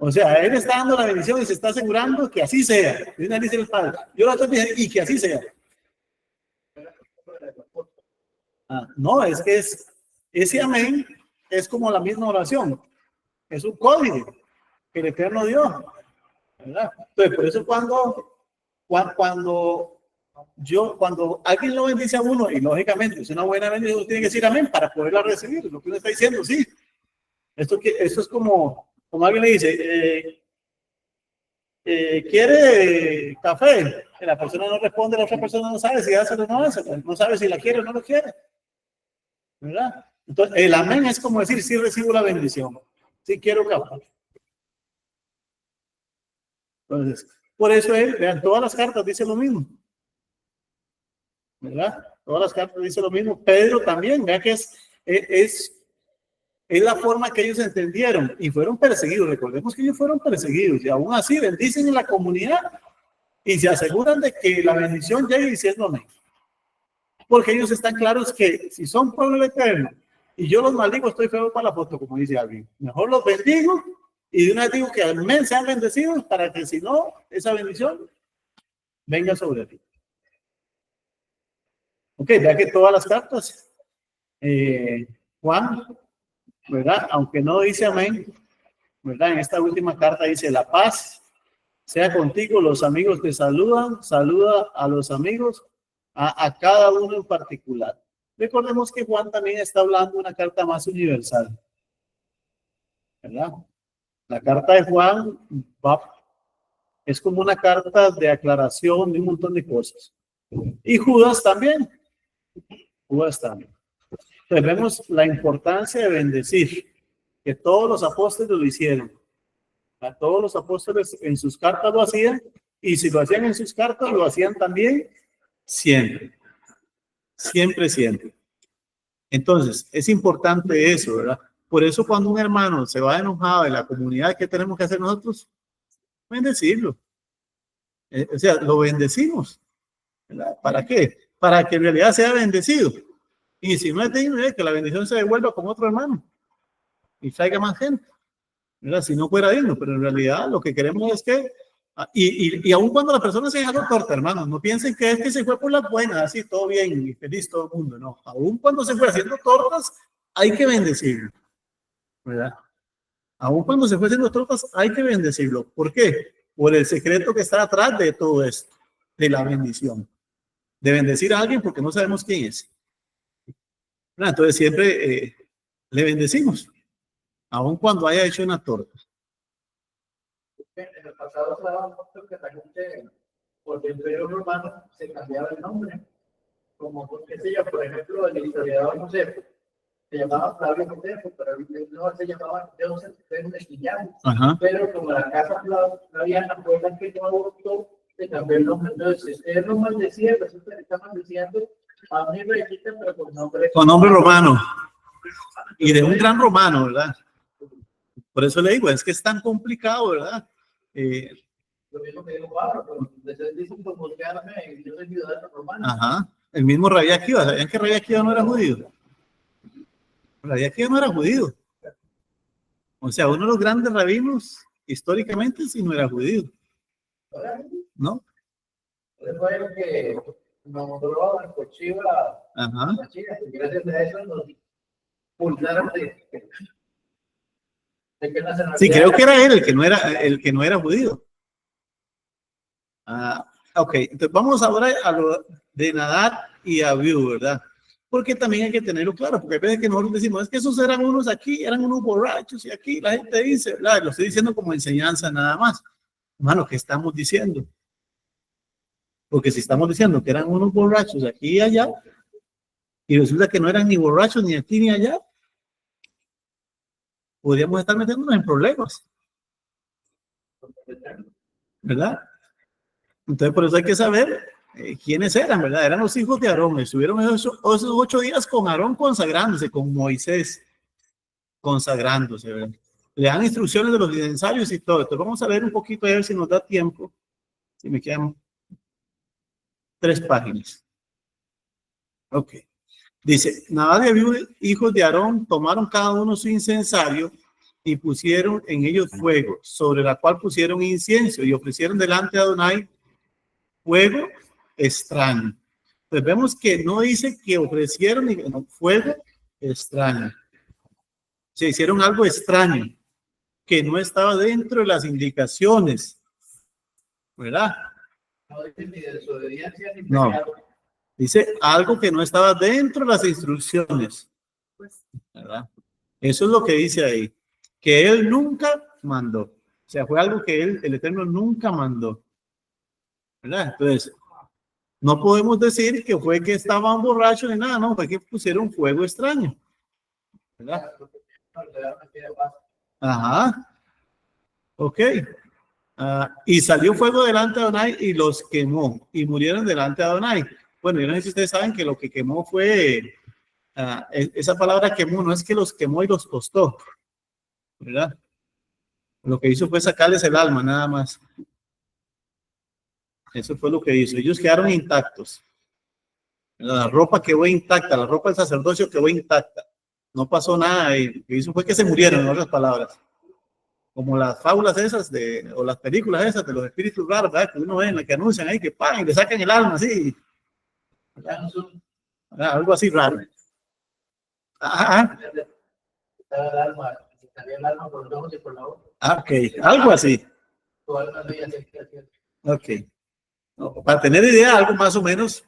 O sea, él está dando la bendición y se está asegurando que así sea. Dice el Padre. Yo lo estoy diciendo y que así sea. No, es que ese amén es como la misma oración. Es un código que el Eterno dio. ¿Verdad? Entonces, por eso cuando alguien lo bendice a uno, y lógicamente es una buena bendición, tiene que decir amén para poderla recibir. Lo que uno está diciendo, sí. Esto es como alguien le dice, ¿quiere café? Y la persona no responde, la otra persona no sabe si hace o no hace, no sabe si la quiere o no lo quiere. ¿Verdad? Entonces, el amén es como decir, sí recibo la bendición, sí quiero café. Entonces, por eso vean, todas las cartas dicen lo mismo. ¿Verdad? Todas las cartas dicen lo mismo. Pedro también, vea que es la forma que ellos entendieron y fueron perseguidos. Recordemos que ellos fueron perseguidos y aún así bendicen en la comunidad y se aseguran de que la bendición llegue diciendo amén. Porque ellos están claros que si son pueblo eterno y yo los maldigo, estoy feo para la foto, como dice alguien. Mejor los bendigo y de una vez digo que amén sean bendecidos para que si no, esa bendición venga sobre ti. Ok, vea que todas las cartas, Juan, ¿verdad? Aunque no dice amén, ¿verdad? En esta última carta dice la paz sea contigo, los amigos te saludan, saluda a los amigos, a cada uno en particular. Recordemos que Juan también está hablando de una carta más universal, ¿verdad? La carta de Juan es como una carta de aclaración de un montón de cosas. Y Judas también. Entonces vemos la importancia de bendecir, que todos los apóstoles lo hicieron. A todos los apóstoles en sus cartas lo hacían, y si lo hacían en sus cartas, lo hacían también siempre. Siempre, siempre. Entonces, es importante eso, ¿verdad? Por eso cuando un hermano se va enojado de la comunidad, ¿qué tenemos que hacer nosotros? Bendecirlo. O sea, lo bendecimos. ¿Verdad? ¿Para qué? Para que en realidad sea bendecido. Y si no es digno, que la bendición se devuelva con otro hermano y traiga más gente. ¿Verdad? Si no fuera digno, pero en realidad lo que queremos es que, y aun cuando la persona se haga torta, hermanos, no piensen que es que se fue por las buenas, así todo bien y feliz todo el mundo, no. Aun cuando se fue haciendo tortas, hay que bendecirlo, ¿verdad? Aun cuando se fue haciendo tortas, hay que bendecirlo. ¿Por qué? Por el secreto que está atrás de todo esto, de la bendición. De bendecir a alguien porque no sabemos quién es. ¿Verdad? Entonces siempre le bendecimos, aun cuando haya hecho una torta. En el pasado se daba mucho que la gente, por el Imperio Romano, se cambiaba el nombre. Como, qué sé yo, por ejemplo, el historiador Josefo se llamaba Flavio Josefo, pero él no se llamaba Joseph Mexillán. Pero como la casa Flaviana fue la que no adoptó, se cambió el nombre. Entonces, él no maldecía, resulta que está maldiciendo a un israelita, pero con nombre romano. Y de un gran romano, ¿verdad? Por eso le digo, es que es tan complicado, ¿verdad? Lo mismo que dijo Pablo, pero desde dicen por voltearme, yo soy ciudadano romano. Ajá, el mismo Rabí Akiva. ¿Sabían que Rabí Akiva no era judío? Rabí Akiva no era judío. O sea, uno de los grandes rabinos, históricamente, sí no era judío, ¿no? Recuerdo que nombró al Cochiva Ajá. la China, y gracias a eso nos pulsaron de qué nacionalidad. Sí, creo que era él el que no era judío. Ah, ok, entonces vamos ahora a lo de Nadab y Abiú, ¿verdad? Porque también hay que tenerlo claro, porque a veces que nosotros decimos, es que esos eran unos aquí, eran unos borrachos, y aquí la gente dice, ¿verdad? Lo estoy diciendo como enseñanza nada más. Hermano, ¿qué estamos diciendo? Porque si estamos diciendo que eran unos borrachos aquí y allá, y resulta que no eran ni borrachos ni aquí ni allá, podríamos estar metiéndonos en problemas, ¿verdad? Entonces, por eso hay que saber quiénes eran, ¿verdad? Eran los hijos de Aarón. Estuvieron esos 8 días con Aarón consagrándose, con Moisés consagrándose, ¿verdad? Le dan instrucciones de los necesarios y todo. Entonces, vamos a ver un poquito a ver si nos da tiempo. Si me quedan 3 páginas. Ok. Dice, Nadab y Abiú, hijos de Aarón, tomaron cada uno su incensario y pusieron en ellos fuego, sobre la cual pusieron incienso y ofrecieron delante de Adonai fuego extraño. Pues vemos que no dice que ofrecieron fuego extraño. Se hicieron algo extraño que no estaba dentro de las indicaciones, ¿verdad? No dice ni desobediencia ni No. pecado. Dice algo que no estaba dentro de las instrucciones, ¿verdad? Eso es lo que dice ahí, que él nunca mandó. O sea, fue algo que el Eterno nunca mandó, ¿verdad? Entonces, no podemos decir que fue que estaban borrachos ni nada, no, fue que pusieron fuego extraño, ¿verdad? Ajá, ok. Y salió fuego delante de Adonai y los quemó y murieron delante de Adonai. Bueno, yo no sé si ustedes saben que lo que quemó fue, esa palabra quemó, no es que los quemó y los costó, ¿verdad? Lo que hizo fue sacarles el alma, nada más. Eso fue lo que hizo. Ellos quedaron intactos. La ropa quedó intacta, la ropa del sacerdocio quedó intacta. No pasó nada. Y lo que hizo fue que se murieron, en otras palabras. Como las fábulas esas o las películas esas de los espíritus raros, ¿verdad? Que uno ve en la que anuncian ahí que pagan y le sacan el alma así. Algo así raro. Ok, algo así. Ok. No, para tener idea, algo más o menos,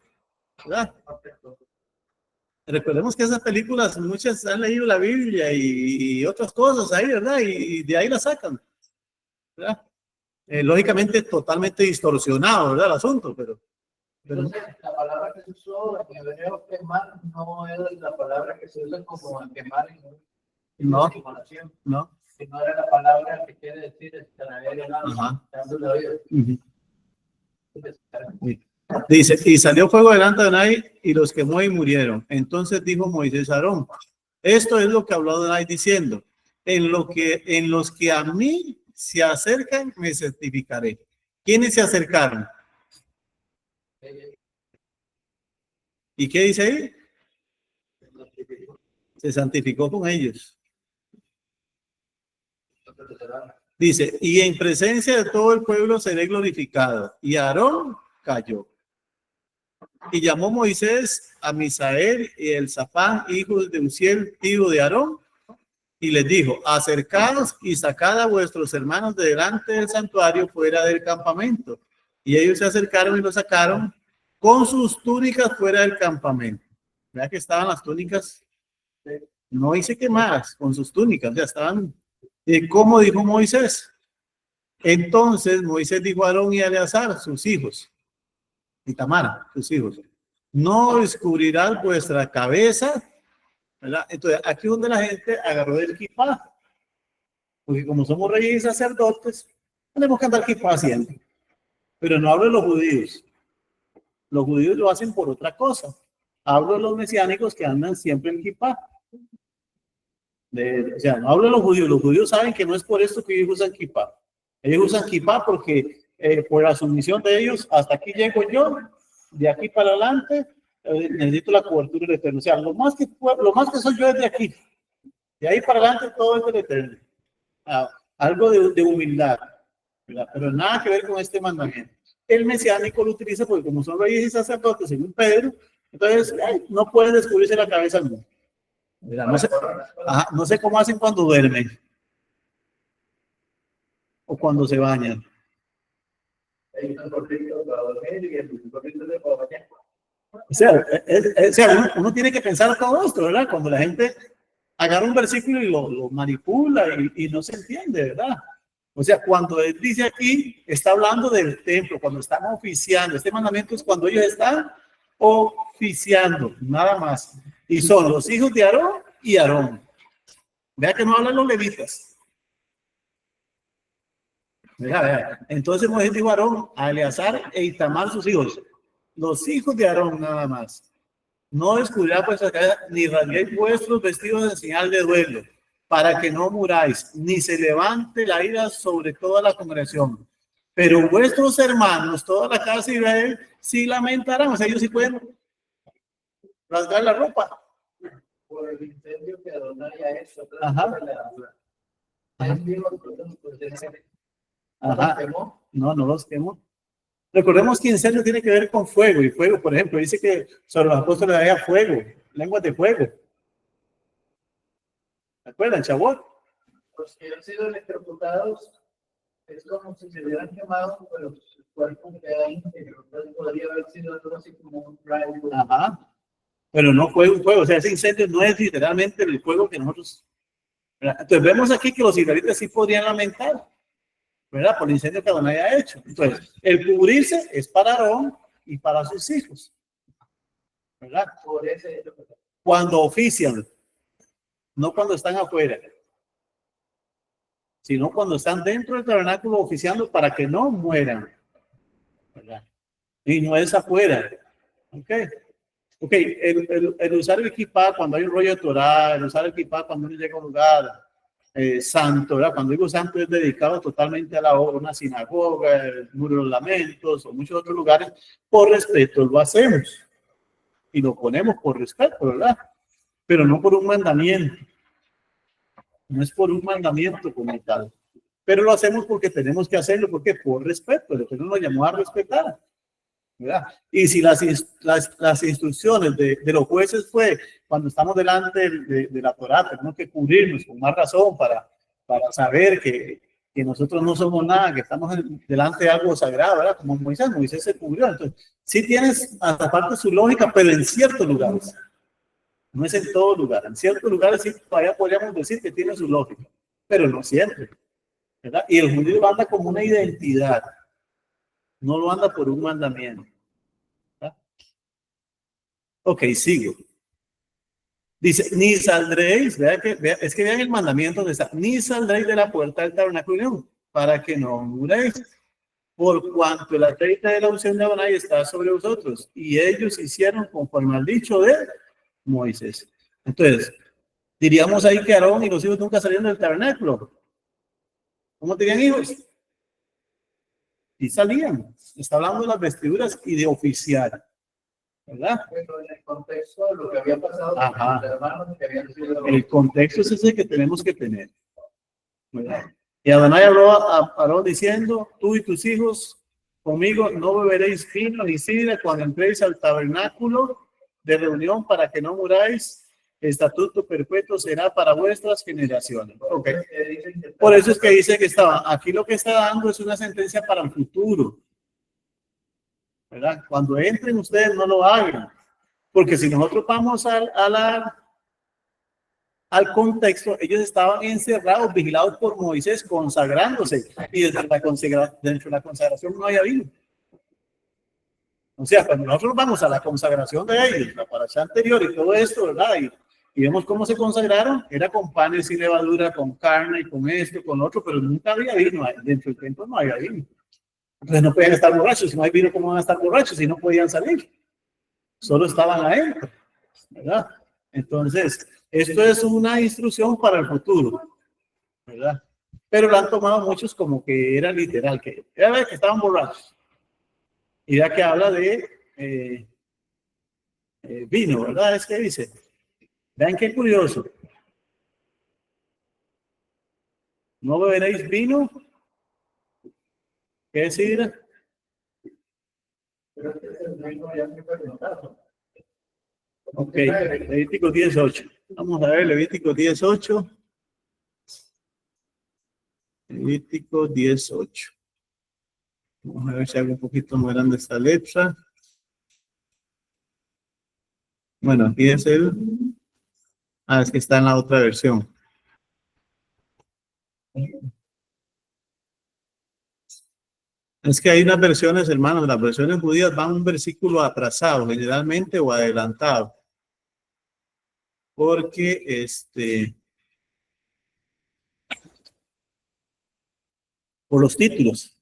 ¿verdad? Recordemos que esas películas, muchas han leído la Biblia y otras cosas ahí, ¿verdad? Y de ahí la sacan, ¿verdad? Lógicamente totalmente distorsionado, ¿verdad? El asunto, pero entonces, la palabra que se usó en hebreo quemar no es la palabra que se usa como quemar en no, simulación, no. sino era la palabra que quiere decir extraer el alma, dándole oído. Dice, y salió fuego delante de Adonai y los quemó y murieron. Entonces dijo Moisés a Aarón, esto es lo que habló Adonai diciendo, en los que a mí se acercan me certificaré. ¿Quiénes se acercaron? ¿Y qué dice ahí? Se santificó con ellos. Dice, y en presencia de todo el pueblo seré glorificado. Y Aarón cayó. Y llamó Moisés a Misael y Elzafán, hijos de Uziel, tío de Aarón, y les dijo, acercaos y sacad a vuestros hermanos de delante del santuario fuera del campamento. Y ellos se acercaron y lo sacaron con sus túnicas fuera del campamento. Vea que estaban las túnicas, no hice quemadas, con sus túnicas, ya estaban. ¿Cómo dijo Moisés? Entonces Moisés dijo a Aarón y a Eleazar, sus hijos, y Tamara, sus hijos, no descubrirás vuestra cabeza, ¿verdad? Entonces, aquí es donde la gente agarró del kipá, porque como somos reyes y sacerdotes, tenemos que andar kipá siempre. Pero no hablo de los judíos. Los judíos lo hacen por otra cosa. Hablo de los mesiánicos que andan siempre en kipá. O sea, no hablo de los judíos saben que no es por esto que ellos usan kipá. Ellos usan kipá porque por la sumisión de ellos, hasta aquí llego yo, de aquí para adelante, necesito la cobertura del Eterno. O sea, lo más que soy yo es de aquí. De ahí para adelante todo es del Eterno. algo de humildad, ¿verdad? Pero nada que ver con este mandamiento. El mesiánico lo utiliza porque como son reyes y sacerdotes, según Pedro, entonces no pueden descubrirse la cabeza al mundo. No sé, no sé cómo hacen cuando duermen o cuando se bañan. O sea, uno tiene que pensar todo esto, ¿verdad? Cuando la gente agarra un versículo y lo manipula y no se entiende, ¿verdad? O sea, cuando él dice aquí, está hablando del templo, cuando están oficiando. Este mandamiento es cuando ellos están oficiando, nada más. Y son los hijos de Aarón y Aarón. Vea que no hablan los levitas. Vea. Entonces Moisés dijo a Aarón, a Eleazar e Itamar sus hijos. Los hijos de Aarón nada más. No descubrirá vuestra cabeza, ni rasguéis vuestros vestidos en señal de duelo, para que no muráis, ni se levante la ira sobre toda la congregación. Pero vuestros hermanos, toda la casa de Israel, sí lamentarán. O sea, ellos sí pueden rasgar la ropa. Por el incendio que Adonai ha hecho. Ajá. Ajá. No los quemó. Recordemos que incendio tiene que ver con fuego, y fuego, por ejemplo, dice que sobre los apóstoles había fuego, lenguas de fuego. ¿Se acuerdan, chavos? Los que han sido electrocutados es como si se hubieran quemado, pero su cuerpo queda íntegro. Entonces podría haber sido algo así como un rayo. Ajá. Pero no fue un fuego, o sea, ese incendio no es literalmente el fuego que nosotros. ¿Verdad? Entonces vemos aquí que los israelitas sí podrían lamentar, ¿verdad? Por el incendio que Adonai ha hecho. Entonces, el cubrirse es para Aarón y para sus hijos, ¿verdad? Por ese, cuando ofician, no cuando están afuera, sino cuando están dentro del tabernáculo oficiando para que no mueran, ¿verdad? Y no es afuera, ¿ok? Ok, el usar el equipado cuando hay un rollo de Torah, el usar el equipado cuando uno llega a un lugar santo, ¿verdad? Cuando digo santo es dedicado totalmente a la obra, una sinagoga, el muro de los lamentos o muchos otros lugares, por respeto lo hacemos y lo ponemos por respeto, ¿verdad? Pero no por un mandamiento, no es por un mandamiento como tal, pero lo hacemos porque tenemos que hacerlo, porque por respeto, lo que uno nos llamó a respetar. ¿Verdad? Y si las instrucciones de los jueces fue cuando estamos delante de la Torá, tenemos que cubrirnos con más razón para saber que nosotros no somos nada, que estamos delante de algo sagrado, ¿verdad? Como Moisés se cubrió. Entonces, sí tienes hasta parte su lógica, pero en ciertos lugares. No es en todo lugar. En ciertos lugares sí todavía podríamos decir que tiene su lógica, pero no siempre. ¿Verdad? Y el judío anda como una identidad. No lo anda por un mandamiento. ¿Verdad? Ok, sigo. Dice, ni saldréis, es que vean el mandamiento de esta, ni saldréis de la puerta del tabernáculo para que no muráis, por cuanto el aceite de la unción de Adonai está sobre vosotros. Y ellos hicieron conforme al dicho de Moisés. Entonces, diríamos ahí que Aarón y los hijos nunca salieron del tabernáculo. ¿Cómo tenían hijos? Y salían. Está hablando de las vestiduras y de oficial. ¿Verdad? Pero en el contexto de lo que había pasado con los hermanos que habían sido... El contexto es ese que tenemos que tener. ¿Verdad? Y Adonai habló a Aarón diciendo, tú y tus hijos conmigo no beberéis vino ni sidra cuando entréis al tabernáculo de reunión para que no muráis. Estatuto perpetuo será para vuestras generaciones. Okay. Por eso es que dice que estaba, aquí lo que está dando es una sentencia para el futuro. ¿Verdad? Cuando entren ustedes no lo hagan. Porque si nosotros vamos al contexto, ellos estaban encerrados, vigilados por Moisés, consagrándose. Y dentro de la consagración no había vino. O sea, cuando nosotros vamos a la consagración de ellos, la paracha anterior y todo esto, ¿verdad? Y vemos cómo se consagraron, era con panes y levadura, con carne y con esto, con otro, pero nunca había vino. Dentro del templo no había vino. Entonces no podían estar borrachos. Si no hay vino, ¿cómo van a estar borrachos? Si no podían salir. Solo estaban adentro, ¿verdad? Entonces, esto es una instrucción para el futuro, ¿verdad? Pero lo han tomado muchos como que era literal, que era que estaban borrachos. Y ya que habla de vino, ¿verdad? Es que dice, vean qué curioso. No beberéis vino. ¿Qué es sidra? Creo que es el mismo ya me preguntaron. Ok, Levítico 18. Vamos a ver, Levítico 18. Levítico 18. Vamos a ver si hago un poquito más grande esta letra. Bueno, aquí es el... Ah, es que está en la otra versión. Es que hay unas versiones, hermanos, las versiones judías van un versículo atrasado, generalmente, o adelantado. Porque, por los títulos.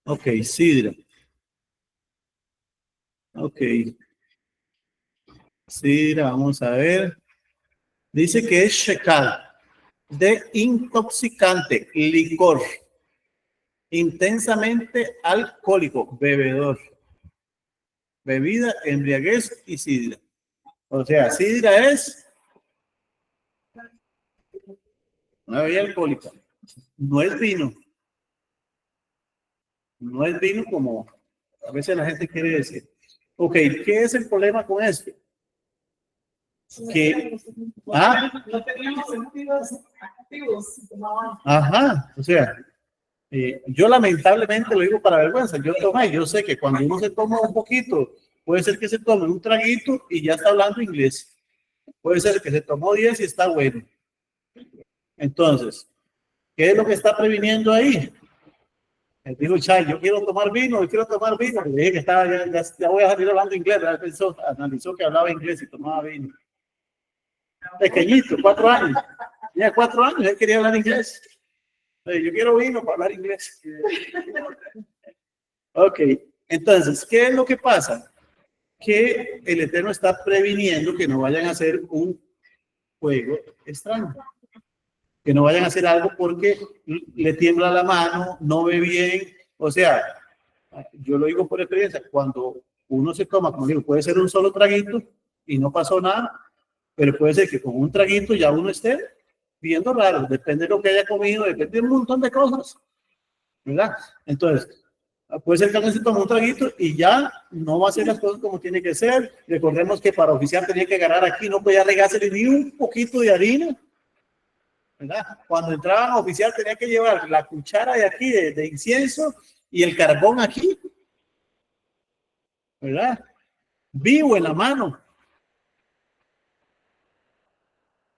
Ok, sidra. Ok. Sidra, vamos a ver. Dice que es shekal, de intoxicante, licor, intensamente alcohólico, bebedor, bebida, embriaguez y sidra. O sea, sidra es una bebida alcohólica, no es vino. No es vino como a veces la gente quiere decir. Ok, ¿qué es el problema con esto? Que, no teníamos sentidos activos. ajá, o sea, yo lamentablemente lo digo para vergüenza, yo tomé, yo sé que cuando uno se toma un poquito, puede ser que se tome un traguito y ya está hablando inglés. Puede ser que se tomó 10 y está bueno. Entonces, ¿qué es lo que está previniendo ahí? Me dijo, Chay, yo quiero tomar vino, yo quiero tomar vino. Le dije que estaba, ya voy a salir hablando inglés. Pensó, analizó que hablaba inglés y tomaba vino. Pequeñito, 4 años. Tenía 4 años, él quería hablar inglés. Yo quiero vino para hablar inglés. Ok, entonces, ¿qué es lo que pasa? Que el Eterno está previniendo que no vayan a hacer un juego extraño. Que no vayan a hacer algo porque le tiembla la mano, no ve bien. O sea, yo lo digo por experiencia, cuando uno se toma, como digo, puede ser un solo traguito y no pasó nada, pero puede ser que con un traguito ya uno esté viendo raro, depende de lo que haya comido, depende de un montón de cosas, ¿verdad? Entonces, puede ser que alguien se tome un traguito y ya no va a hacer las cosas como tiene que ser. Recordemos que para oficiar tenía que agarrar aquí, no podía regársele ni un poquito de harina, ¿verdad? Cuando entraban a oficiar tenía que llevar la cuchara de aquí de incienso y el carbón aquí, ¿verdad? Vivo en la mano.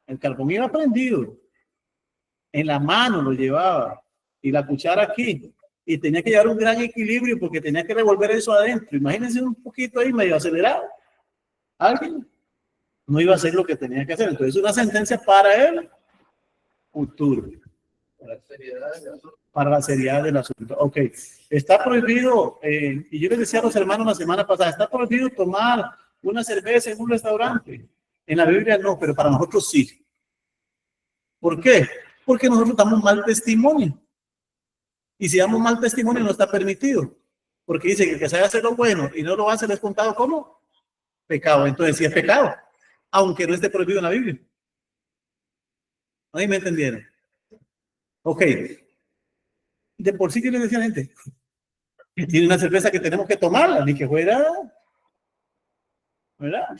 El carbón iba prendido. En la mano lo llevaba. Y la cuchara aquí. Y tenía que llevar un gran equilibrio porque tenía que revolver eso adentro. Imagínense un poquito ahí medio acelerado. Alguien no iba a hacer lo que tenía que hacer. Entonces, una sentencia para el futuro. Para la seriedad del asunto. Ok. Está prohibido, y yo les decía a los hermanos la semana pasada, está prohibido tomar una cerveza en un restaurante. En la Biblia no, pero para nosotros sí. ¿Por qué? Porque nosotros damos mal testimonio. Y si damos mal testimonio no está permitido. Porque dice que el que sabe hacer lo bueno y no lo hace, le es contado como pecado. Entonces sí es pecado, aunque no esté prohibido en la Biblia. ¿Ahí me entendieron? Ok. De por sí yo le decía a la gente que tiene una cerveza que tenemos que tomarla, ni que fuera, ¿verdad?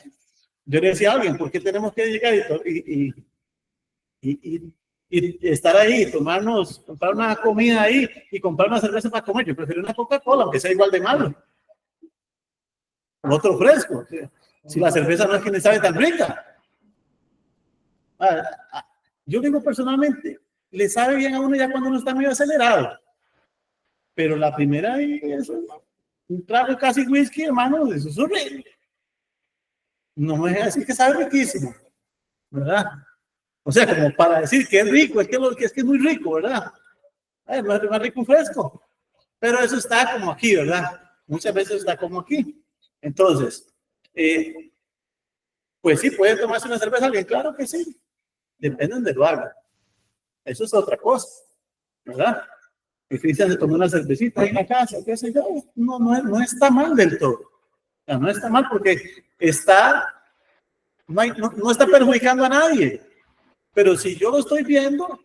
Yo le decía a alguien, ¿por qué tenemos que llegar y estar ahí, tomarnos, comprar una comida ahí y comprar una cerveza para comer? Yo prefiero una Coca-Cola, aunque sea igual de malo. Otro fresco. Si la cerveza no es que le sabe tan rica. Yo digo personalmente, le sabe bien a uno ya cuando uno está medio acelerado. Pero la primera es un trago casi whisky, hermano, eso es horrible. No me deja decir que sabe riquísimo, ¿verdad? O sea, como para decir que es rico, es que es muy rico, ¿verdad? Es más rico un fresco. Pero eso está como aquí, ¿verdad? Muchas veces está como aquí. Entonces, pues sí, puede tomarse una cerveza alguien, claro que sí. Dependen del lugar. Eso es otra cosa, ¿verdad? Y Cristian se tomó una cervecita en la casa, qué sé yo, no está mal del todo. O sea, no está mal porque no está perjudicando a nadie. Pero si yo lo estoy viendo,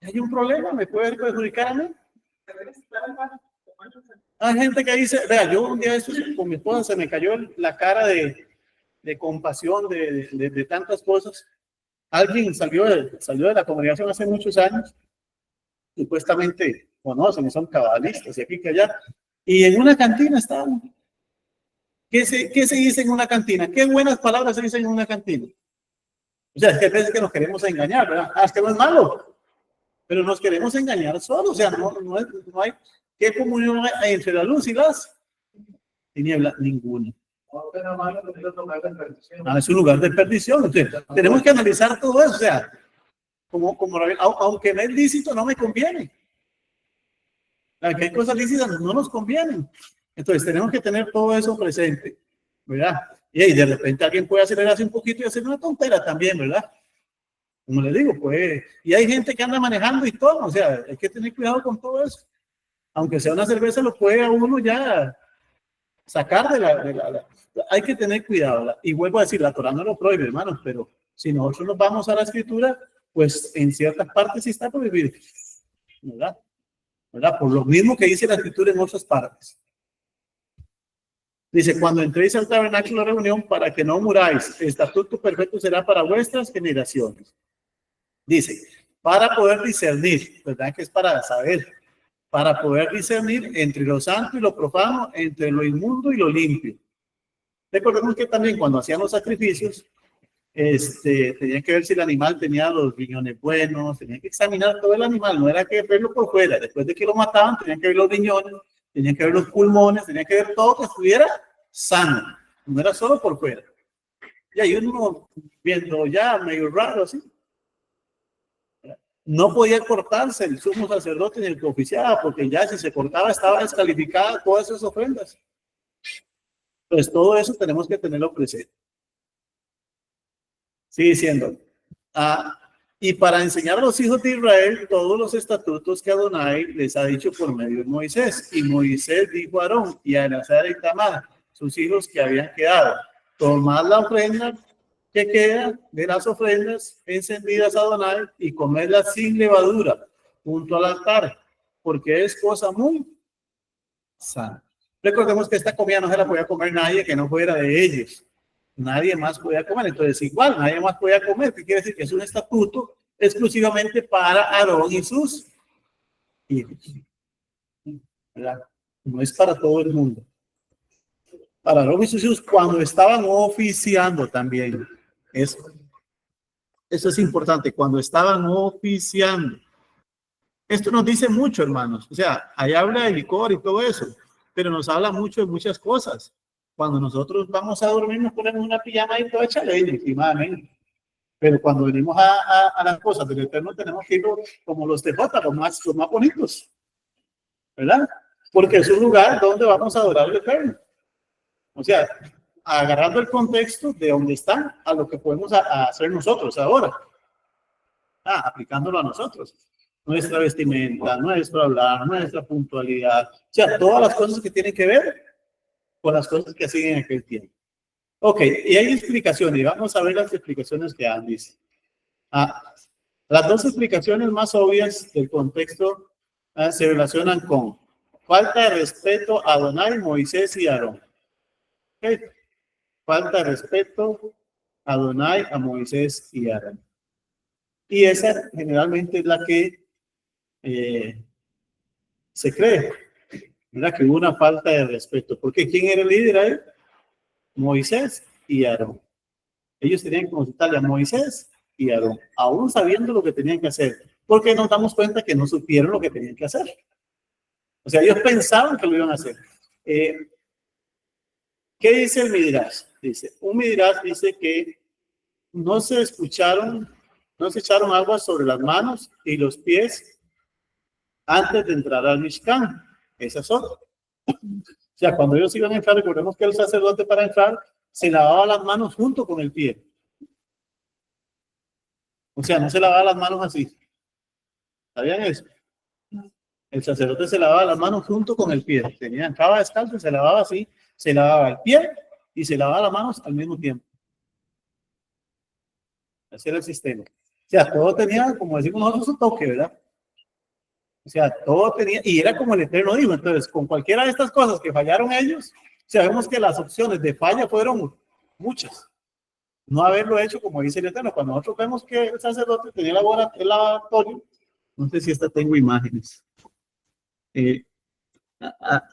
hay un problema, me puede perjudicar a mí. Hay gente que dice, vea, yo un día esto con mi esposa se me cayó la cara de compasión, de tantas cosas. Alguien salió de la congregación hace muchos años, supuestamente conocen, son cabalistas y aquí que allá, y en una cantina estaban. ¿Qué se dice en una cantina? ¿Qué buenas palabras se dicen en una cantina? O sea, es que a veces que nos queremos engañar, ¿verdad? Ah, es que no es malo, pero nos queremos engañar solo. O sea, no hay. ¿Qué comunión hay entre la luz y las tinieblas? Ninguna. Es un lugar de perdición. Entonces, tenemos que analizar todo eso. O sea, aunque no es lícito, no me conviene. Que hay cosas lícitas no nos convienen. Entonces, tenemos que tener todo eso presente, ¿verdad? Y ahí de repente alguien puede acelerarse un poquito y hacer una tontera también, ¿verdad? Como les digo, pues, y hay gente que anda manejando y todo, o sea, hay que tener cuidado con todo eso. Aunque sea una cerveza, lo puede a uno ya sacar hay que tener cuidado. Y vuelvo a decir, la Torá no lo prohíbe, hermanos, pero si nosotros nos vamos a la escritura, pues en ciertas partes sí está prohibido, ¿verdad? Por lo mismo que dice la escritura en otras partes. Dice, cuando entréis al tabernáculo de reunión, para que no muráis, el estatuto perfecto será para vuestras generaciones. Dice, para poder discernir, ¿verdad? Que es para saber, para poder discernir entre lo santo y lo profano, entre lo inmundo y lo limpio. Recordemos que también cuando hacían los sacrificios, tenían que ver si el animal tenía los riñones buenos, tenían que examinar todo el animal, no era que verlo por fuera. Después de que lo mataban, tenían que ver los riñones, tenían que ver los pulmones, tenían que ver todo que estuviera sano, no era solo por fuera. Y hay uno viendo ya medio raro así. No podía cortarse el sumo sacerdote ni el que oficiaba, porque ya si se cortaba estaba descalificada todas esas ofrendas. Pues todo eso tenemos que tenerlo presente. Sigue diciendo, y para enseñar a los hijos de Israel todos los estatutos que Adonai les ha dicho por medio de Moisés. Y Moisés dijo a Aarón y a Eleazar y Tamar, sus hijos que habían quedado, tomad la ofrenda que queda de las ofrendas encendidas a Adonai y comedla sin levadura junto al altar, porque es cosa muy sana. Recordemos que esta comida no se la podía comer nadie que no fuera de ellos. Nadie más podía comer. Entonces, igual, nadie más podía comer. ¿Qué quiere decir? Que es un estatuto exclusivamente para Aarón y sus hijos. ¿Verdad? No es para todo el mundo. Para Aarón y sus hijos cuando estaban oficiando también. Eso es importante. Cuando estaban oficiando. Esto nos dice mucho, hermanos. O sea, ahí habla de licor y todo eso. Pero nos habla mucho de muchas cosas. Cuando nosotros vamos a dormir, nos ponemos una pijama y todo échale encima, amén. Pero cuando venimos a las cosas del Eterno, tenemos que ir como los TJ, los más bonitos, ¿verdad? Porque es un lugar donde vamos a adorar al Eterno. O sea, agarrando el contexto de donde están a lo que podemos hacer nosotros ahora. Aplicándolo a nosotros. Nuestra vestimenta, nuestro hablar, nuestra puntualidad. O sea, todas las cosas que tienen que ver con las cosas que hacían en aquel tiempo. Ok, y hay explicaciones, y vamos a ver las explicaciones que han dicho. Las dos explicaciones más obvias del contexto se relacionan con falta de respeto a Adonai, Moisés y Aarón. Okay. Falta de respeto a Adonai, a Moisés y Aarón. Y esa generalmente es la que se cree, ¿verdad? Que hubo una falta de respeto. Porque ¿quién era el líder ahí? Moisés y Aarón. Ellos tenían que consultarle a Moisés y Aarón, aún sabiendo lo que tenían que hacer, porque nos damos cuenta que no supieron lo que tenían que hacer. O sea, ellos pensaban que lo iban a hacer. ¿Qué dice el Midrash? Un Midrash dice que no se echaron agua sobre las manos y los pies antes de entrar al Mishkan. Esa es otra. O sea, cuando ellos iban a entrar, recordemos que el sacerdote para entrar se lavaba las manos junto con el pie. O sea, no se lavaba las manos así. ¿Sabían eso? El sacerdote se lavaba las manos junto con el pie. Entraba descalzo, se lavaba así, se lavaba el pie y se lavaba las manos al mismo tiempo. Ese era el sistema. O sea, todo tenía, como decimos nosotros, un toque, ¿verdad? sea, todo tenía, y era como el Eterno dijo. Entonces, con cualquiera de estas cosas que fallaron ellos, sabemos que las opciones de falla fueron muchas. No haberlo hecho, como dice el Eterno. Cuando nosotros vemos que el sacerdote tenía el lavatorio, no sé si esta tengo imágenes.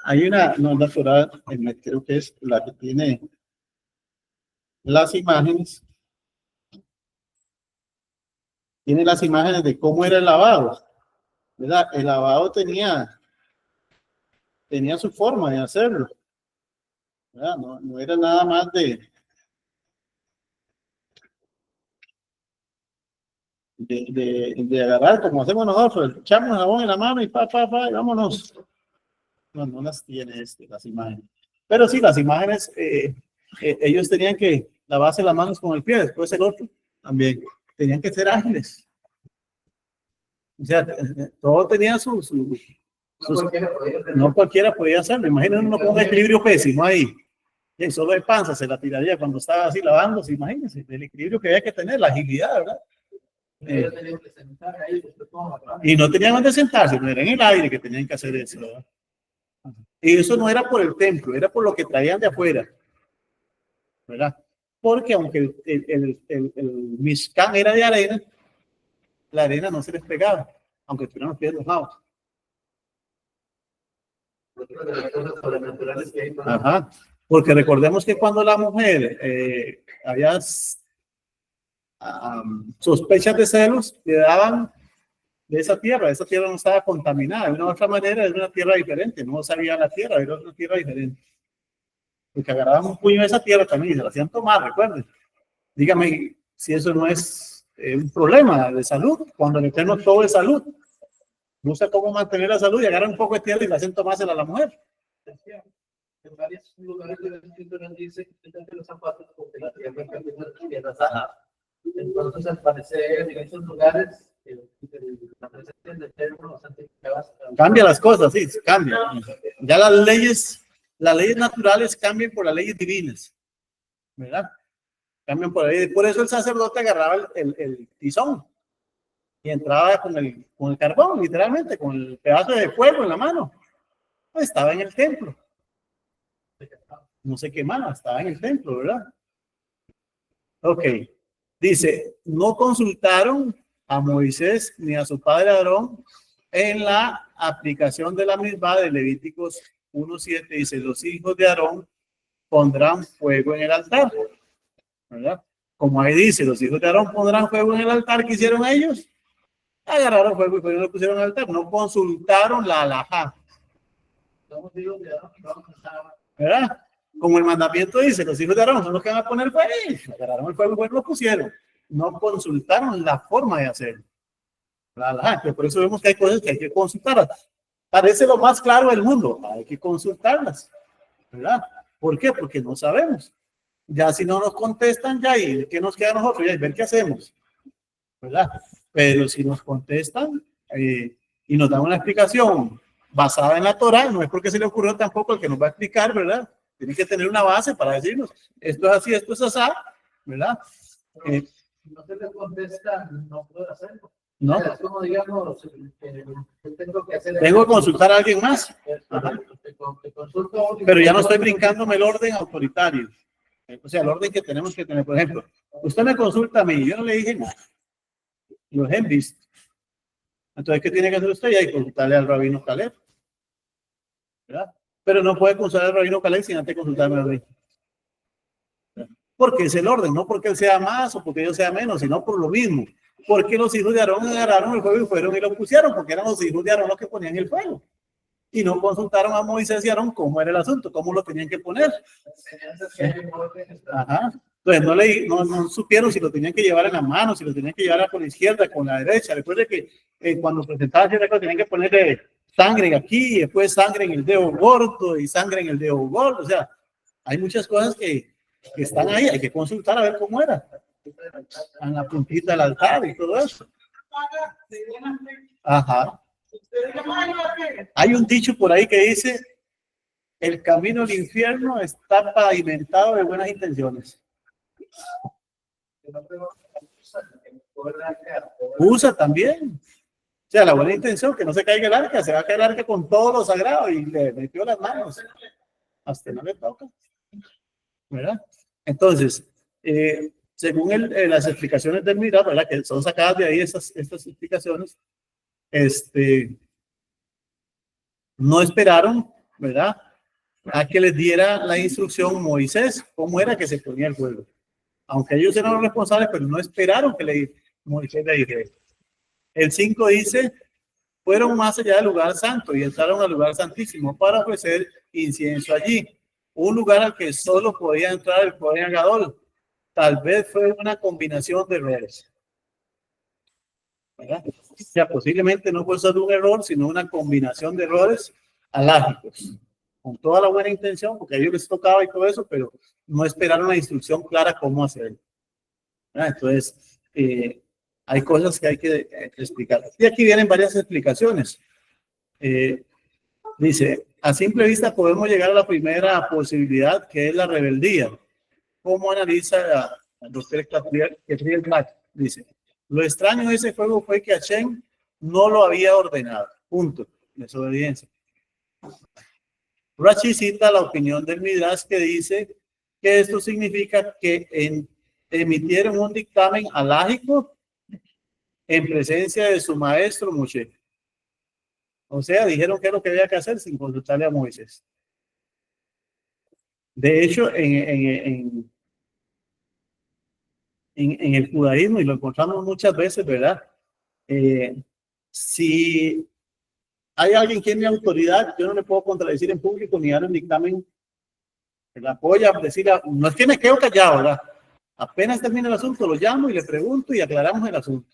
Hay una, no, la Torá, creo que es la que tiene las imágenes. Tiene las imágenes de cómo era el lavado, ¿verdad? El lavado tenía su forma de hacerlo, ¿verdad? No era nada más de agarrar como hacemos nosotros, echamos el jabón en la mano y y vámonos. No las tiene las imágenes. Pero sí, las imágenes, ellos tenían que lavarse las manos con el pie, después el otro también. Tenían que ser ágiles. O sea, todo tenía no cualquiera podía hacerlo. Imagínense uno con un equilibrio pésimo ahí. Y solo de panza se la tiraría cuando estaba así lavándose. Imagínense el equilibrio que había que tener, la agilidad, ¿verdad? Y no tenían donde sentarse, no era en el aire que tenían que hacer eso, ¿verdad? Y eso no era por el templo, era por lo que traían de afuera, ¿verdad? Porque aunque el Mishkan era de arena, la arena no se les pegaba, aunque tuvieran los pies mojados. Ajá. Porque recordemos que cuando la mujer había sospechas de celos, le daban de esa tierra no estaba contaminada, de una u otra manera era una tierra diferente, no sabía la tierra, era otra tierra diferente. Porque agarraban un puño de esa tierra también y se la hacían tomar, recuerden. Dígame si eso no es un problema de salud, cuando el Eterno todo es salud. No sé cómo mantener la salud y agarran un poco de tierra y la hacen tomársela a la mujer. En varios lugares de la escritura dice que los zapatos porque la tierra entonces al parecer en esos lugares la presencia del Eterno cambia las cosas, sí, cambia. Ya las leyes naturales cambian por las leyes divinas, ¿verdad? Cambian por ahí. Por eso el sacerdote agarraba el tizón y entraba con el carbón, literalmente, con el pedazo de fuego en la mano. Pues estaba en el templo. No se quemaba, estaba en el templo, ¿verdad? Ok. Dice, no consultaron a Moisés ni a su padre Aarón en la aplicación de la misma de Levíticos 1:7. Dice, los hijos de Aarón pondrán fuego en el altar, ¿verdad? Como ahí dice, los hijos de Aarón pondrán fuego en el altar. ¿Qué hicieron ellos? Agarraron fuego y lo pusieron en el altar. No consultaron la alajá, ¿verdad? Como el mandamiento dice, los hijos de Aarón son los que van a poner fuego. Agarraron el fuego y lo pusieron. No consultaron la forma de hacerlo. La alajá. Por eso vemos que hay cosas que hay que consultar. Parece lo más claro del mundo. Hay que consultarlas, ¿verdad? ¿Por qué? Porque no sabemos. Ya si no nos contestan, ya, ¿y qué nos queda a nosotros? Ya, ver qué hacemos, ¿verdad? Pero si nos contestan y nos dan una explicación basada en la Torá, no es porque se le ocurrió tampoco el que nos va a explicar, ¿verdad? Tiene que tener una base para decirnos, esto es así, esto es así, ¿verdad? Si no se le contesta, no puedo hacerlo. No. Es como digamos, tengo que consultar a alguien más. Pero ya no estoy brincándome el orden autoritario. O sea, el orden que tenemos que tener. Por ejemplo, usted me consulta a mí, yo no le dije nada. Los he visto. Entonces, ¿qué tiene que hacer usted? Ya hay que consultarle al rabino Caleb, ¿verdad? Pero no puede consultar al rabino Caleb sin antes consultarme a mí. Porque es el orden, no porque él sea más o porque yo sea menos, sino por lo mismo. Porque los hijos de Aarón agarraron el fuego y fueron y lo pusieron, porque eran los hijos de Aarón los que ponían el fuego. Y no consultaron a Moisés y Aarón cómo era el asunto, cómo lo tenían que poner. Ajá. Entonces no supieron si lo tenían que llevar en la mano, si lo tenían que llevar por la izquierda, con la derecha. Recuerde que cuando presentaban cierta cosa tenían que ponerle sangre aquí, y después sangre en el dedo gordo y sangre en el dedo gordo. O sea, hay muchas cosas que están ahí, hay que consultar a ver cómo era. En la puntita del altar y todo eso. Ajá. Hay un dicho por ahí que dice, el camino al infierno está pavimentado de buenas intenciones. Usa también. O sea, la buena intención, que no se caiga el arca, se va a caer el arca con todo lo sagrado y le metió las manos. Hasta no le toca, ¿verdad? Entonces, según las explicaciones del Midrash, ¿verdad? Que son sacadas de ahí estas explicaciones, no esperaron, ¿verdad? A que les diera la instrucción Moisés, cómo era que se ponía el fuego. Aunque ellos eran los responsables, pero no esperaron que Moisés le dijera. El 5 dice, fueron más allá del lugar santo y entraron al lugar santísimo para ofrecer incienso allí. Un lugar al que solo podía entrar el Kohen Gadol. Tal vez fue una combinación de errores, ¿verdad? O sea, posiblemente no fue solo un error, sino una combinación de errores alágicos, con toda la buena intención, porque a ellos les tocaba y todo eso, pero no esperaron la instrucción clara cómo hacerlo, ¿verdad? Entonces, hay cosas que hay que explicar. Y aquí vienen varias explicaciones. Dice, a simple vista podemos llegar a la primera posibilidad, que es la rebeldía. ¿Cómo analiza el doctor Ketriel Black? Dice, lo extraño de ese fuego fue que Hashem no lo había ordenado. Punto. Desobediencia. Rashi cita la opinión del Midrash que dice que esto significa que emitieron un dictamen alágico en presencia de su maestro Moshe. O sea, dijeron qué es lo que había que hacer sin consultarle a Moisés. De hecho, en el judaísmo, y lo encontramos muchas veces, ¿verdad? Si hay alguien que tiene autoridad, yo no le puedo contradecir en público ni dar un dictamen que la apoya, decir, no es que me quedo callado, ¿verdad? Apenas termina el asunto, lo llamo y le pregunto y aclaramos el asunto.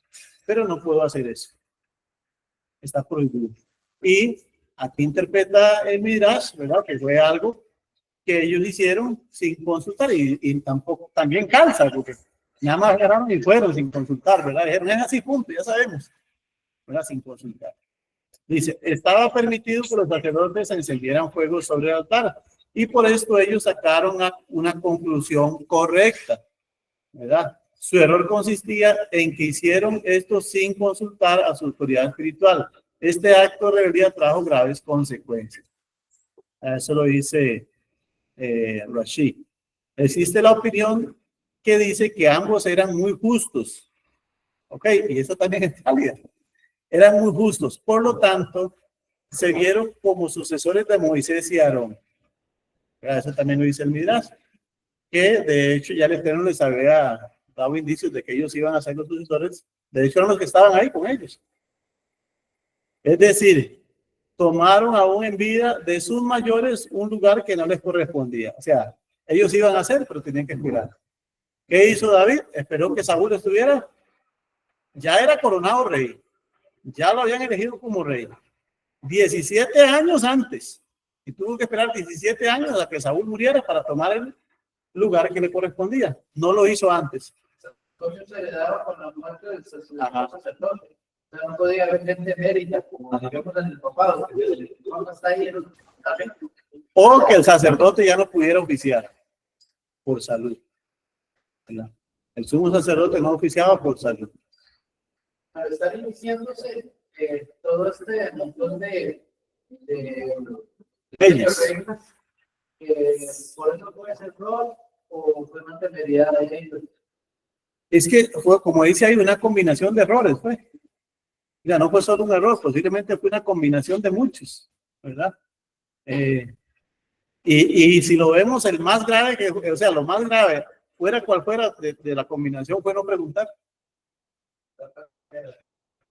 Pero no puedo hacer eso. Está prohibido. Y aquí interpreta el Midrash, ¿verdad? Que fue algo que ellos hicieron sin consultar y tampoco, también calza, porque nada más agarraron y fueron sin consultar, ¿verdad? Dijeron, es así, punto, ya sabemos, ¿verdad? Sin consultar. Dice, estaba permitido que los sacerdotes encendieran fuego sobre el altar y por esto ellos sacaron una conclusión correcta, ¿verdad? Su error consistía en que hicieron esto sin consultar a su autoridad espiritual. Este acto de rebeldía trajo graves consecuencias. Eso lo dice Rashi. Existe la opinión que dice que ambos eran muy justos. Ok, y eso también es válida. Eran muy justos. Por lo tanto, se vieron como sucesores de Moisés y Aarón. Eso también lo dice el Midrash. Que de hecho ya el Eterno les había dado indicios de que ellos iban a ser los sucesores. De hecho, eran los que estaban ahí con ellos. Es decir, tomaron aún en vida de sus mayores un lugar que no les correspondía. O sea, ellos iban a hacer, pero tenían que esperar. ¿Qué hizo David? Esperó que Saúl estuviera. Ya era coronado rey. Ya lo habían elegido como rey. 17 años antes. Y tuvo que esperar 17 años a que Saúl muriera para tomar el lugar que le correspondía. No lo hizo antes. Entonces se le daba con la muerte del sacerdote. O sea, no podía haber gente mérita, como digamos en el papado. O que el sacerdote ya no pudiera oficiar por salud. El sumo sacerdote no oficiaba por salud. Al estar iniciándose todo este montón de Leyes. por eso puede ser rol o fue una temeridad de ellos. Es que fue, como dice ahí, una combinación de errores, pues. Ya no fue solo un error, posiblemente fue una combinación de muchos, ¿verdad? Y si lo vemos, el más grave, o sea, lo más grave, fuera cual fuera de la combinación, fue no preguntar.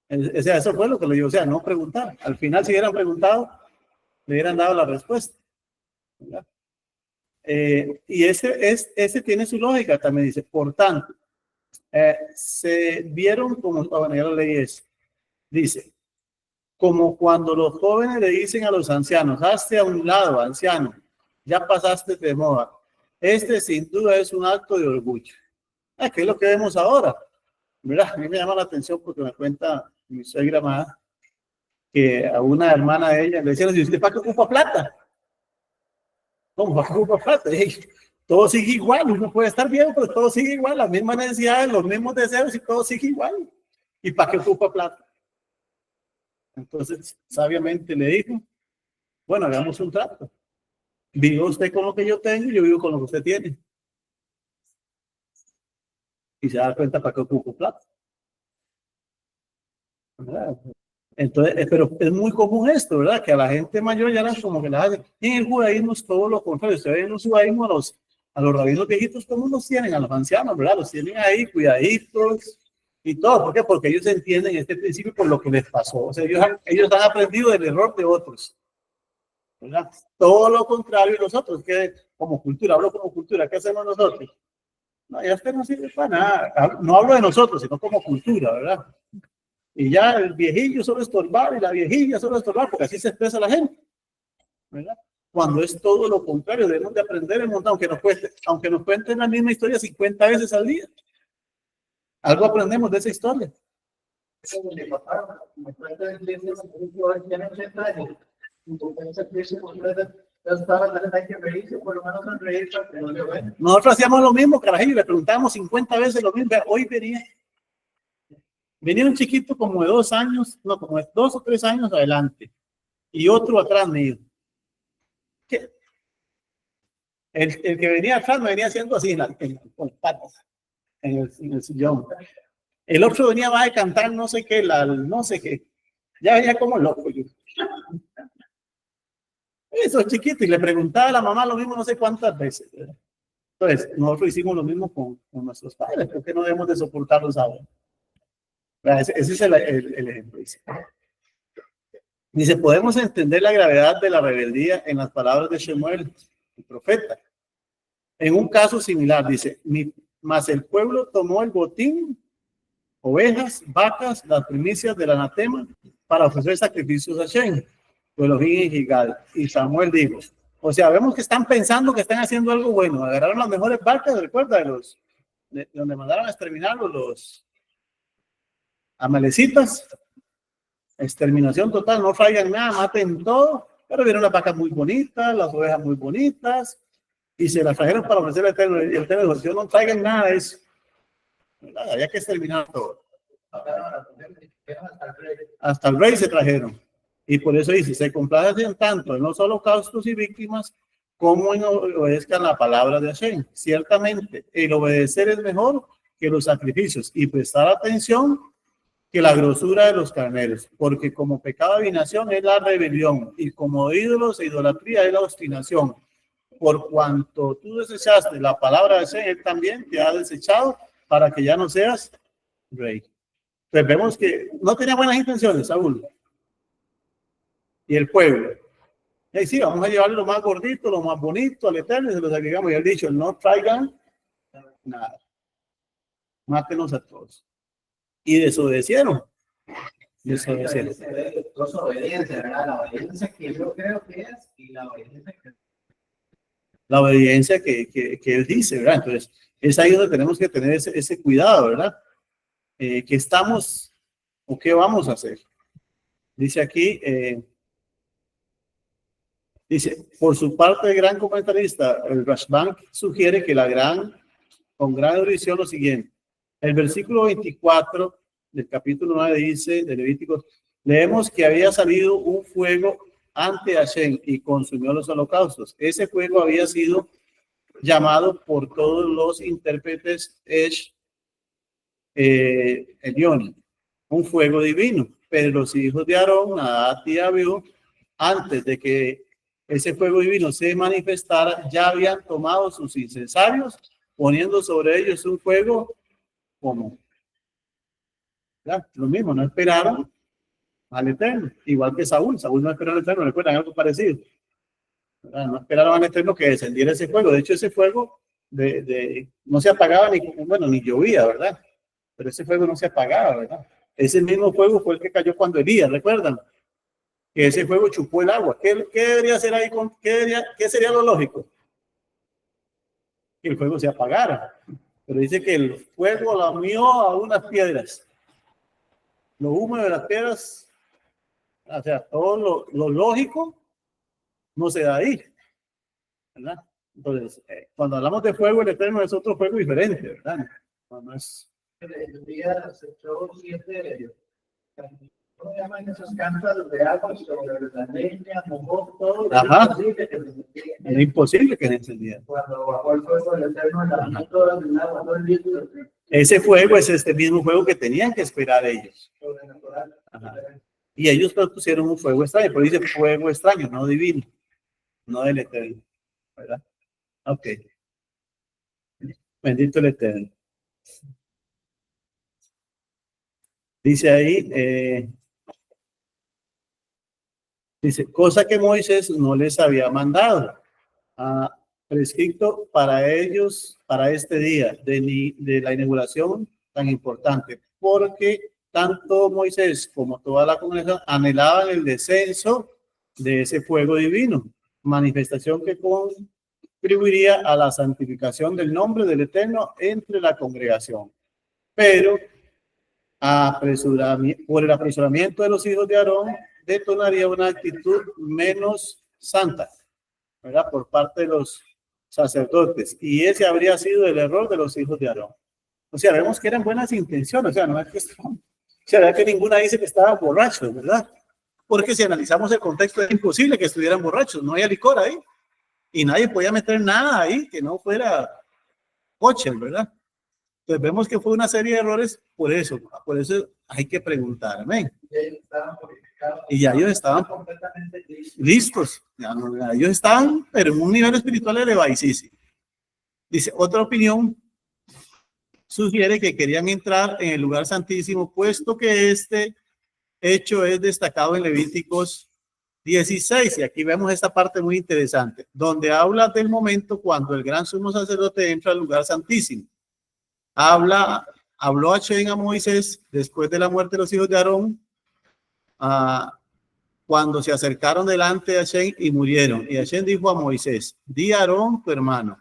O sea, eso fue lo que le digo, o sea, no preguntar. Al final, si hubieran preguntado, le hubieran dado la respuesta, ¿verdad? Y ese tiene su lógica, también dice, por tanto, se vieron como, bueno, ya lo leí eso, dice, como cuando los jóvenes le dicen a los ancianos, hazte a un lado, anciano, ya pasaste de moda. Este sin duda es un acto de orgullo. Que es lo que vemos ahora, ¿verdad? A mí me llama la atención porque me cuenta mi suegra más que a una hermana de ella le decían, ¿usted para qué ocupa plata? ¿Cómo para qué ocupa plata? Todo sigue igual, uno puede estar bien, pero todo sigue igual, las mismas necesidades, los mismos deseos y todo sigue igual. ¿Y para qué ocupa plata? Entonces, sabiamente le dijo, bueno, hagamos un trato. Viva usted con lo que yo tengo y yo vivo con lo que usted tiene. Y se da cuenta para qué ocupo plata. ¿Verdad? Entonces, pero es muy común esto, ¿verdad? Que a la gente mayor ya como que la hace. En el judaísmo es todo lo contrario. Usted ve en los judaísmos a los rabinos viejitos, ¿cómo los tienen? A los ancianos, ¿verdad? Los tienen ahí cuidaditos y todo. ¿Por qué? Porque ellos entienden este principio por lo que les pasó. O sea, ellos han aprendido del error de otros, ¿verdad? Todo lo contrario de nosotros, que como cultura, hablo como cultura, ¿qué hacemos nosotros? No, ya usted no sirve para nada. No hablo de nosotros, sino como cultura, ¿verdad? Y ya el viejillo solo estorbar y la viejilla solo estorbar, porque así se expresa la gente, ¿verdad? Cuando es todo lo contrario, debemos de aprender el montón, aunque nos cuenten la misma historia 50 veces al día. Algo aprendemos de esa historia. Eso me pasaron, me cuenta el cliente, tiene 80 años. Entonces, hay que reírse, por lo menos sonreír para que no le vea. Nosotros hacíamos lo mismo, carajillo, le preguntamos 50 veces lo mismo. Hoy venía un chiquito como de 2 años, no, como de 2 o 3 años adelante, y otro atrás mío. ¿Qué? El que venía atrás me venía haciendo así, con patas, en el sillón. El otro venía va a cantar no sé qué, no sé qué. Ya venía como loco yo. Eso chiquito, y le preguntaba a la mamá lo mismo no sé cuántas veces. ¿Verdad? Entonces, nosotros hicimos lo mismo con nuestros padres. ¿Por qué no debemos de soportarlos ahora? Ese es el ejemplo. Dice, podemos entender la gravedad de la rebeldía en las palabras de Shemuel, el profeta. En un caso similar, dice, mas el pueblo tomó el botín, ovejas, vacas, las primicias del anatema, para ofrecer sacrificios a Shem, Elohim y Gigal. Y Samuel dijo, o sea, vemos que están pensando que están haciendo algo bueno. Agarraron las mejores vacas, recuerda, de donde mandaron a exterminar los amalecitas. Exterminación total, no fallan nada, maten todo, pero vieron las vacas muy bonitas, las ovejas muy bonitas, y se las trajeron para ofrecer el Eterno. Y el Eterno dijo, no traigan nada de eso. Había que exterminar todo. Hasta el rey se trajeron. Y por eso dice, se complacen tanto en los holocaustos y víctimas como en obedezcan la palabra de Hashem. Ciertamente, el obedecer es mejor que los sacrificios y prestar atención que la grosura de los carneros, porque como pecado de adivinación es la rebelión y como ídolos e idolatría es la obstinación. Por cuanto tú desechaste la palabra de Hashem, él también te ha desechado para que ya no seas rey. Entonces vemos que no tenía buenas intenciones, Saúl. Y el pueblo. Y sí, vamos a llevarle lo más gordito, lo más bonito al Eterno y se los agregamos. Y él dicho, no traigan nada. Mátenos a todos. Y desobedecieron. Desobedecieron. Obediencia, ¿verdad? La obediencia que yo creo que es y la obediencia que... La obediencia que él dice, ¿verdad? Entonces, es ahí donde tenemos que tener ese cuidado, ¿verdad? ¿Qué estamos o qué vamos a hacer? Dice aquí, dice, por su parte, el gran comentarista, el Rashban, sugiere que con gran erudición lo siguiente. El versículo 24 del capítulo 9 dice, de Levíticos, leemos que había salido un fuego ante Hashem y consumió los holocaustos. Ese fuego había sido llamado por todos los intérpretes Elioni, un fuego divino. Pero los hijos de Aarón, Nadab y Abiú, antes de que ese fuego divino se manifestara, ya habían tomado sus incensarios, poniendo sobre ellos un fuego como lo mismo, no esperaron al Eterno, igual que Saúl no esperó al Eterno, recuerdan algo parecido. No esperaron al Eterno que descendiera ese fuego. De hecho, ese fuego no se apagaba ni llovía, ¿verdad? Pero ese fuego no se apagaba, ¿verdad? Ese mismo fuego fue el que cayó cuando Elías, ¿recuerdan? Que ese fuego chupó el agua. ¿Qué debería hacer ahí? ¿Qué sería lo lógico? Que el fuego se apagara. Pero dice que el fuego lamió a unas piedras. Lo húmedo de las piedras, o sea, todo lo lógico no se da ahí, ¿verdad? Entonces, cuando hablamos de fuego, el Eterno es otro fuego diferente, ¿verdad? No es... El día se echó 7 ¿cómo llaman esos cántaros de agua sobre la leña, mojó todo? Ajá. Es imposible que se encendiera. Era imposible que se encendiera. Cuando bajó el fuego del Eterno, la toda el agua, todo el líquido. Ese fuego es este mismo fuego que tenían que esperar ellos. Sobrenatural. Ajá. Y ellos propusieron un fuego extraño, pero dice fuego extraño, no divino, no del Eterno, ¿verdad? Ok. Bendito el Eterno. Dice ahí, dice, cosa que Moisés no les había mandado, prescrito para ellos, para este día de la inauguración tan importante, porque tanto Moisés como toda la congregación anhelaban el descenso de ese fuego divino, manifestación que contribuiría a la santificación del nombre del Eterno entre la congregación. Pero por el apresuramiento de los hijos de Aarón, detonaría una actitud menos santa, ¿verdad? Por parte de los sacerdotes. Y ese habría sido el error de los hijos de Aarón. O sea, vemos que eran buenas intenciones, o sea, no es que estaban, o sea, verdad que ninguna dice que estaban borrachos, ¿verdad? Porque si analizamos el contexto, es imposible que estuvieran borrachos, no había licor ahí. Y nadie podía meter nada ahí que no fuera coche, ¿verdad? Entonces vemos que fue una serie de errores por eso hay que preguntar, amén. Y ya ellos estaban completamente listos, ya ellos estaban, pero en un nivel espiritual elevadísimo. Dice, otra opinión sugiere que querían entrar en el lugar santísimo, puesto que este hecho es destacado en Levíticos 16, y aquí vemos esta parte muy interesante, donde habla del momento cuando el gran sumo sacerdote entra al lugar santísimo. Habló Hashem a Moisés después de la muerte de los hijos de Aarón, cuando se acercaron delante de Hashem y murieron. Y Hashem dijo a Moisés, di a Aarón, tu hermano,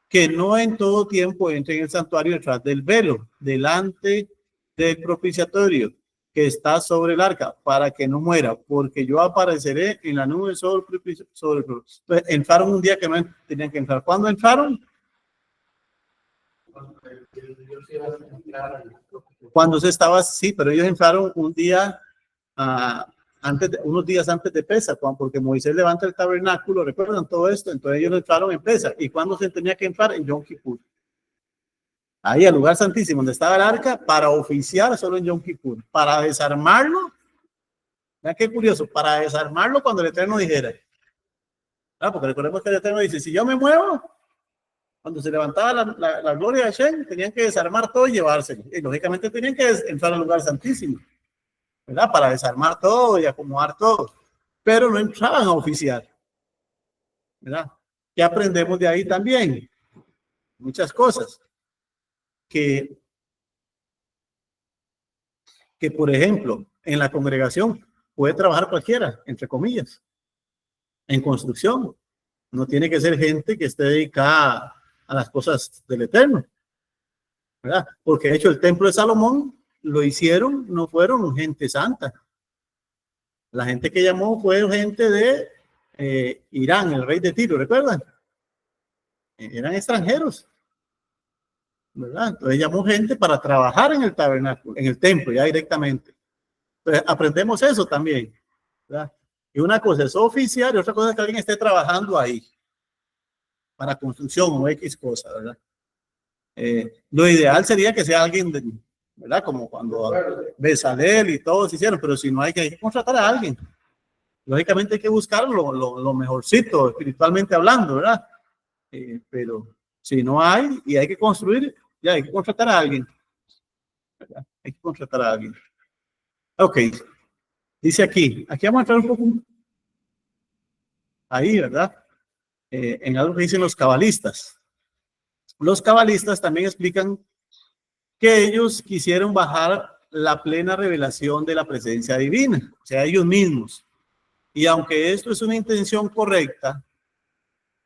que no en todo tiempo entre en el santuario detrás del velo, delante del propiciatorio que está sobre el arca, para que no muera, porque yo apareceré en la nube sobre el propiciatorio. Entonces, entraron un día que no tenían que entrar. ¿Cuándo entraron? Cuando se estaba, sí, pero ellos entraron un día unos días antes de Pesach, porque Moisés levanta el tabernáculo, recuerdan todo esto, entonces ellos entraron en Pesach. ¿Y cuándo se tenía que entrar? En Yom Kippur. Ahí al lugar santísimo donde estaba el arca, para oficiar solo en Yom Kippur, para desarmarlo. Vean qué curioso, para desarmarlo cuando el Eterno dijera. Porque recordemos que el Eterno dice, si yo me muevo, cuando se levantaba la gloria de Hashem, tenían que desarmar todo y llevárselo. Y lógicamente tenían que entrar al lugar santísimo, ¿verdad? Para desarmar todo y acomodar todo. Pero no entraban a oficiar, ¿verdad? ¿Qué aprendemos de ahí también? Muchas cosas. Que por ejemplo, en la congregación puede trabajar cualquiera, entre comillas, en construcción. No tiene que ser gente que esté dedicada a las cosas del Eterno, ¿verdad? Porque de hecho el templo de Salomón lo hicieron, no fueron gente santa. La gente que llamó fue gente de Irán, el rey de Tiro, ¿recuerdan? Eran extranjeros, ¿verdad? Entonces llamó gente para trabajar en el tabernáculo, en el templo, ya directamente. Entonces aprendemos eso también, ¿verdad? Y una cosa es oficiar y otra cosa es que alguien esté trabajando ahí para construcción o X cosa, ¿verdad? Lo ideal sería que sea alguien, ¿verdad? Como cuando Bezalel y todos hicieron, pero si no hay que contratar a alguien. Lógicamente hay que buscar lo mejorcito, espiritualmente hablando, ¿verdad? Pero si no hay y hay que construir, ya hay que contratar a alguien, ¿verdad? Hay que contratar a alguien. Ok, dice aquí vamos a entrar un poco ahí, ¿verdad? En algo que dicen los cabalistas. Los cabalistas también explican que ellos quisieron bajar la plena revelación de la presencia divina, o sea, ellos mismos. Y aunque esto es una intención correcta,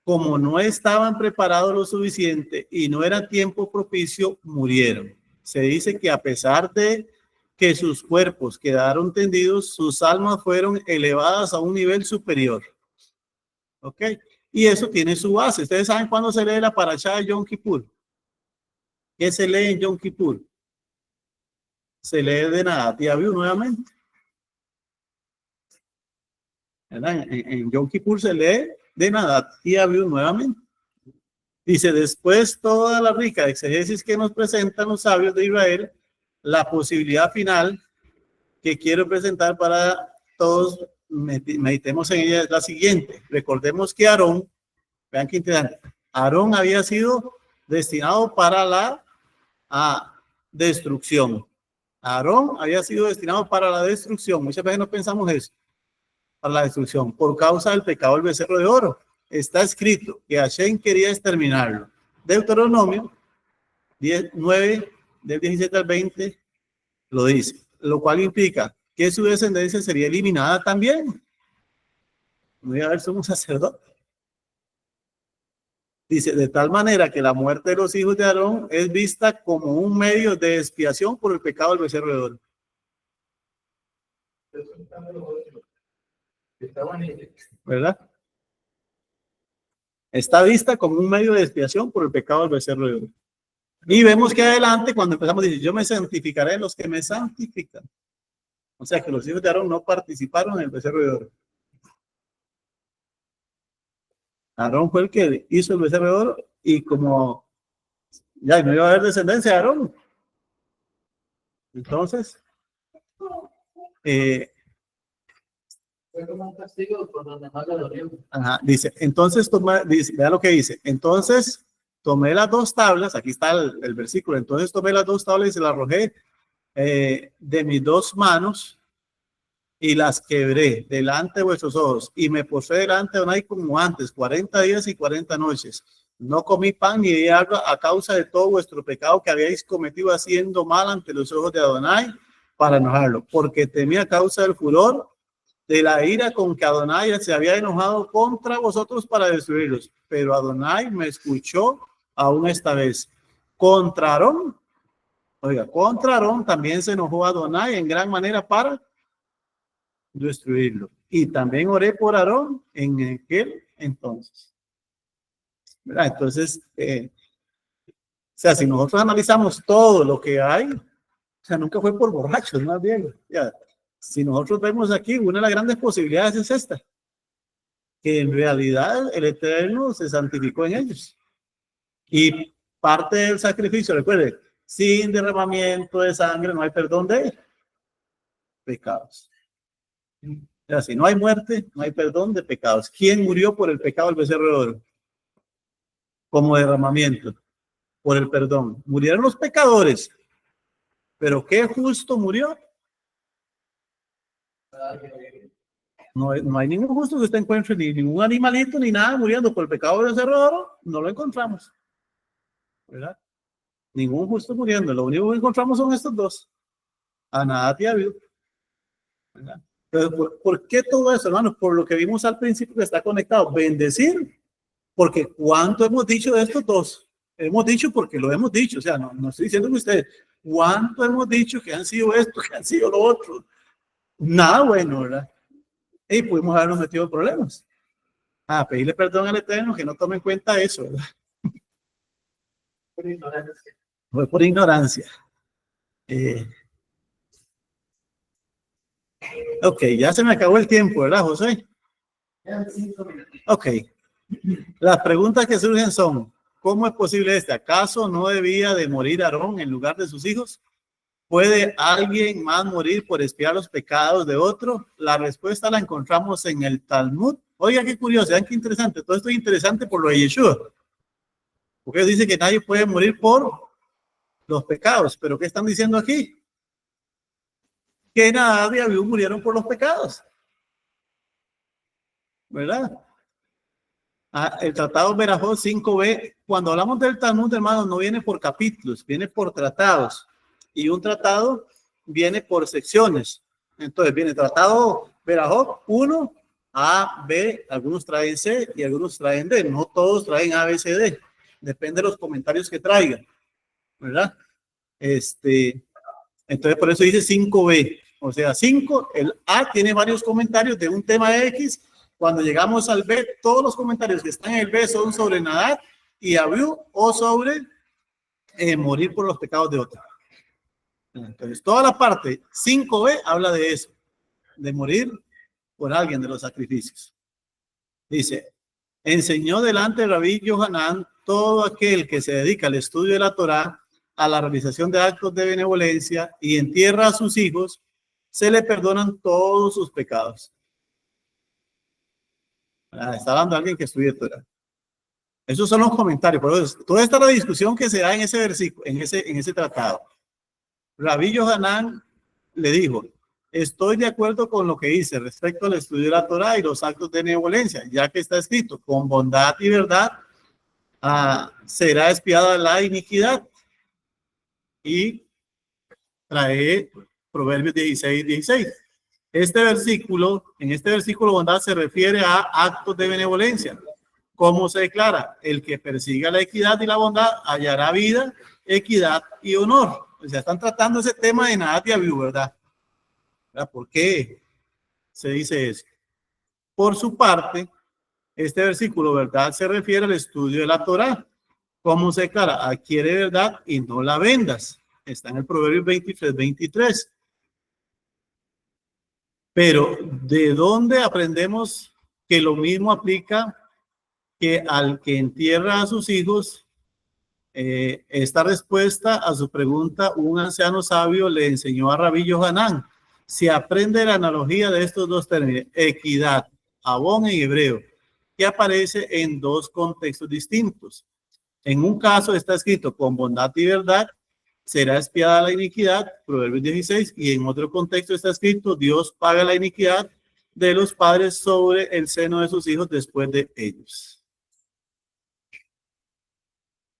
como no estaban preparados lo suficiente y no era tiempo propicio, murieron. Se dice que a pesar de que sus cuerpos quedaron tendidos, sus almas fueron elevadas a un nivel superior. ¿Ok? Y eso tiene su base. ¿Ustedes saben cuándo se lee la parashá de Yom Kippur? ¿Qué se lee en Yom Kippur? Se lee de Nadat y Abiú nuevamente. ¿verdad? En Yom Kippur se lee de Nadab y Abiú nuevamente. Dice, después toda la rica exegesis que nos presentan los sabios de Israel, la posibilidad final que quiero presentar para todos, meditemos en ella, es la siguiente. Recordemos que Aarón, vean qué interesante, Aarón había sido destinado para la destrucción. Aarón había sido destinado para la destrucción. Muchas veces no pensamos eso, para la destrucción, por causa del pecado del becerro de oro. Está escrito que Hashem quería exterminarlo. Deuteronomio 9, del 17 al 20, lo dice, lo cual implica que su descendencia sería eliminada también. No iba a haber sumo sacerdote. Dice, de tal manera que la muerte de los hijos de Aarón es vista como un medio de expiación por el pecado del becerro de oro. ¿Verdad? Está vista como un medio de expiación por el pecado del becerro de oro. Y vemos que adelante, cuando empezamos, dice, yo me santificaré en los que me santifican. O sea que los hijos de Aarón no participaron en el becerro de oro. Aarón fue el que hizo el becerro de oro y como ya no iba a haber descendencia de Aarón. Entonces, Fue como un castigo por donde más le dolió. dice, entonces, vea lo que dice, entonces tomé las dos tablas, aquí está el versículo, entonces tomé las dos tablas y se las arrojé de mis dos manos y las quebré delante de vuestros ojos y me postré delante de Adonai como antes, 40 días y 40 noches. No comí pan ni de agua a causa de todo vuestro pecado que habíais cometido haciendo mal ante los ojos de Adonai para enojarlo, porque temí a causa del furor de la ira con que Adonai se había enojado contra vosotros para destruirlos. Pero Adonai me escuchó aún esta vez. Contra Aarón, oiga, contra Aarón también se enojó Adonai en gran manera para destruirlo. Y también oré por Aarón en aquel entonces. ¿Verdad? Entonces, o sea, si nosotros analizamos todo lo que hay, o sea, nunca fue por borrachos, más bien. Ya, si nosotros vemos aquí, una de las grandes posibilidades es esta, que en realidad el Eterno se santificó en ellos. Y parte del sacrificio, recuerde, sin derramamiento de sangre no hay perdón de pecados. O sea, si no hay muerte, no hay perdón de pecados. ¿Quién murió por el pecado del becerro de oro? Como derramamiento, por el perdón. Murieron los pecadores, pero ¿qué justo murió? No hay ningún justo que usted encuentre, ni ningún animalito, ni nada muriendo por el pecado del becerro de oro, no lo encontramos. ¿Verdad? Ningún justo muriendo, lo único que encontramos son estos dos, Nadab y Abiú. ¿Verdad? Pero ¿por qué todo eso, hermanos? Por lo que vimos al principio que está conectado, bendecir, porque ¿cuánto hemos dicho de estos dos? Hemos dicho porque lo hemos dicho, o sea, no estoy diciendo que ustedes, ¿cuánto hemos dicho que han sido esto, que han sido lo otro? Nada bueno, ¿verdad? Y pudimos habernos metido en problemas. Pedirle perdón al Eterno que no tome en cuenta eso, ¿verdad? Por ignorancia. Fue por ignorancia. Ok, ya se me acabó el tiempo, ¿verdad, José? Ok. Las preguntas que surgen son, ¿cómo es posible esto? ¿Acaso no debía de morir Aarón en lugar de sus hijos? ¿Puede alguien más morir por expiar los pecados de otro? La respuesta la encontramos en el Talmud. Oiga, qué curioso, vean qué interesante. Todo esto es interesante por lo de Yeshua. Porque dice que nadie puede morir por los pecados. ¿Pero qué están diciendo aquí? Que Nadab y Abiú murieron por los pecados. ¿Verdad? El tratado Berajot 5b, cuando hablamos del Talmud, hermanos, no viene por capítulos, viene por tratados. Y un tratado viene por secciones. Entonces viene tratado Berajot 1, A, B, algunos traen C y algunos traen D. No todos traen A, B, C, D. Depende de los comentarios que traigan. ¿Verdad? Entonces por eso dice 5b. O sea, 5, el A tiene varios comentarios de un tema X. Cuando llegamos al B, todos los comentarios que están en el B son sobre Nadab y Abiú o sobre morir por los pecados de otro. Entonces, toda la parte 5b habla de eso, de morir por alguien de los sacrificios. Dice, enseñó delante de Rabí Yohanan todo aquel que se dedica al estudio de la Torá, a la realización de actos de benevolencia y entierra a sus hijos, se le perdonan todos sus pecados. Está hablando alguien que estudia Torá. Esos son los comentarios. Por eso, toda esta es la discusión que se da en ese versículo, en ese tratado. Rabí Yohanan le dijo, estoy de acuerdo con lo que dice respecto al estudio de la Torá y los actos de benevolencia, ya que está escrito, con bondad y verdad será expiada la iniquidad. Y trae Proverbios 16:16. En este versículo bondad se refiere a actos de benevolencia. ¿Cómo se declara? El que persiga la equidad y la bondad hallará vida, equidad y honor. O sea, están tratando ese tema de Nahat y Abiú, ¿verdad? ¿Por qué se dice eso? Por su parte, este versículo, ¿verdad? Se refiere al estudio de la Torá. ¿Cómo se declara? Adquiere verdad y no la vendas. Está en el Proverbio 23:23. Pero, ¿de dónde aprendemos que lo mismo aplica que al que entierra a sus hijos? Esta respuesta a su pregunta, un anciano sabio le enseñó a Rabí Yohanan. Se aprende la analogía de estos dos términos, equidad, abón en hebreo, que aparece en dos contextos distintos. En un caso está escrito con bondad y verdad será expiada la iniquidad, Proverbios 16, y en otro contexto está escrito Dios paga la iniquidad de los padres sobre el seno de sus hijos después de ellos.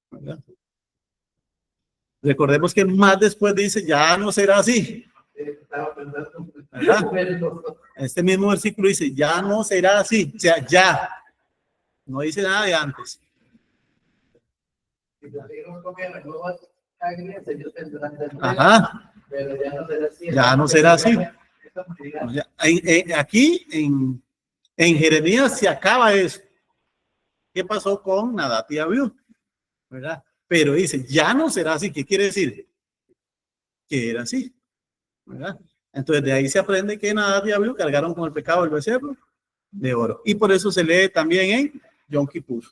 ¿Verdad? Recordemos que más después dice ya no será así. ¿Verdad? Este mismo versículo dice ya no será así, o sea, ya no dice nada de antes. Ajá. Ya no será así. Aquí en Jeremías se acaba eso. ¿Qué pasó con Nadat y Abiú? ¿Verdad? Pero dice, ya no será así. ¿Qué quiere decir? Que era así. ¿Verdad? Entonces de ahí se aprende que Nadat y Abiú cargaron con el pecado del becerro de oro. Y por eso se lee también en Yom Kippur.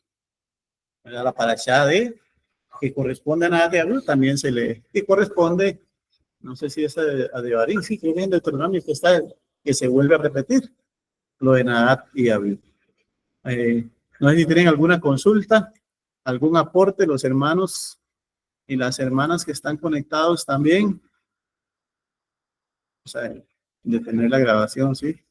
¿Verdad? La parashá de que corresponde a Nadat y Abiú también se lee. Que corresponde, no sé si es a Devarim, sí, que viene en Deuteronomio que está, que se vuelve a repetir lo de Nadat y Abiú. No sé si tienen alguna consulta, algún aporte, los hermanos y las hermanas que están conectados también. O sea, detener la grabación, sí.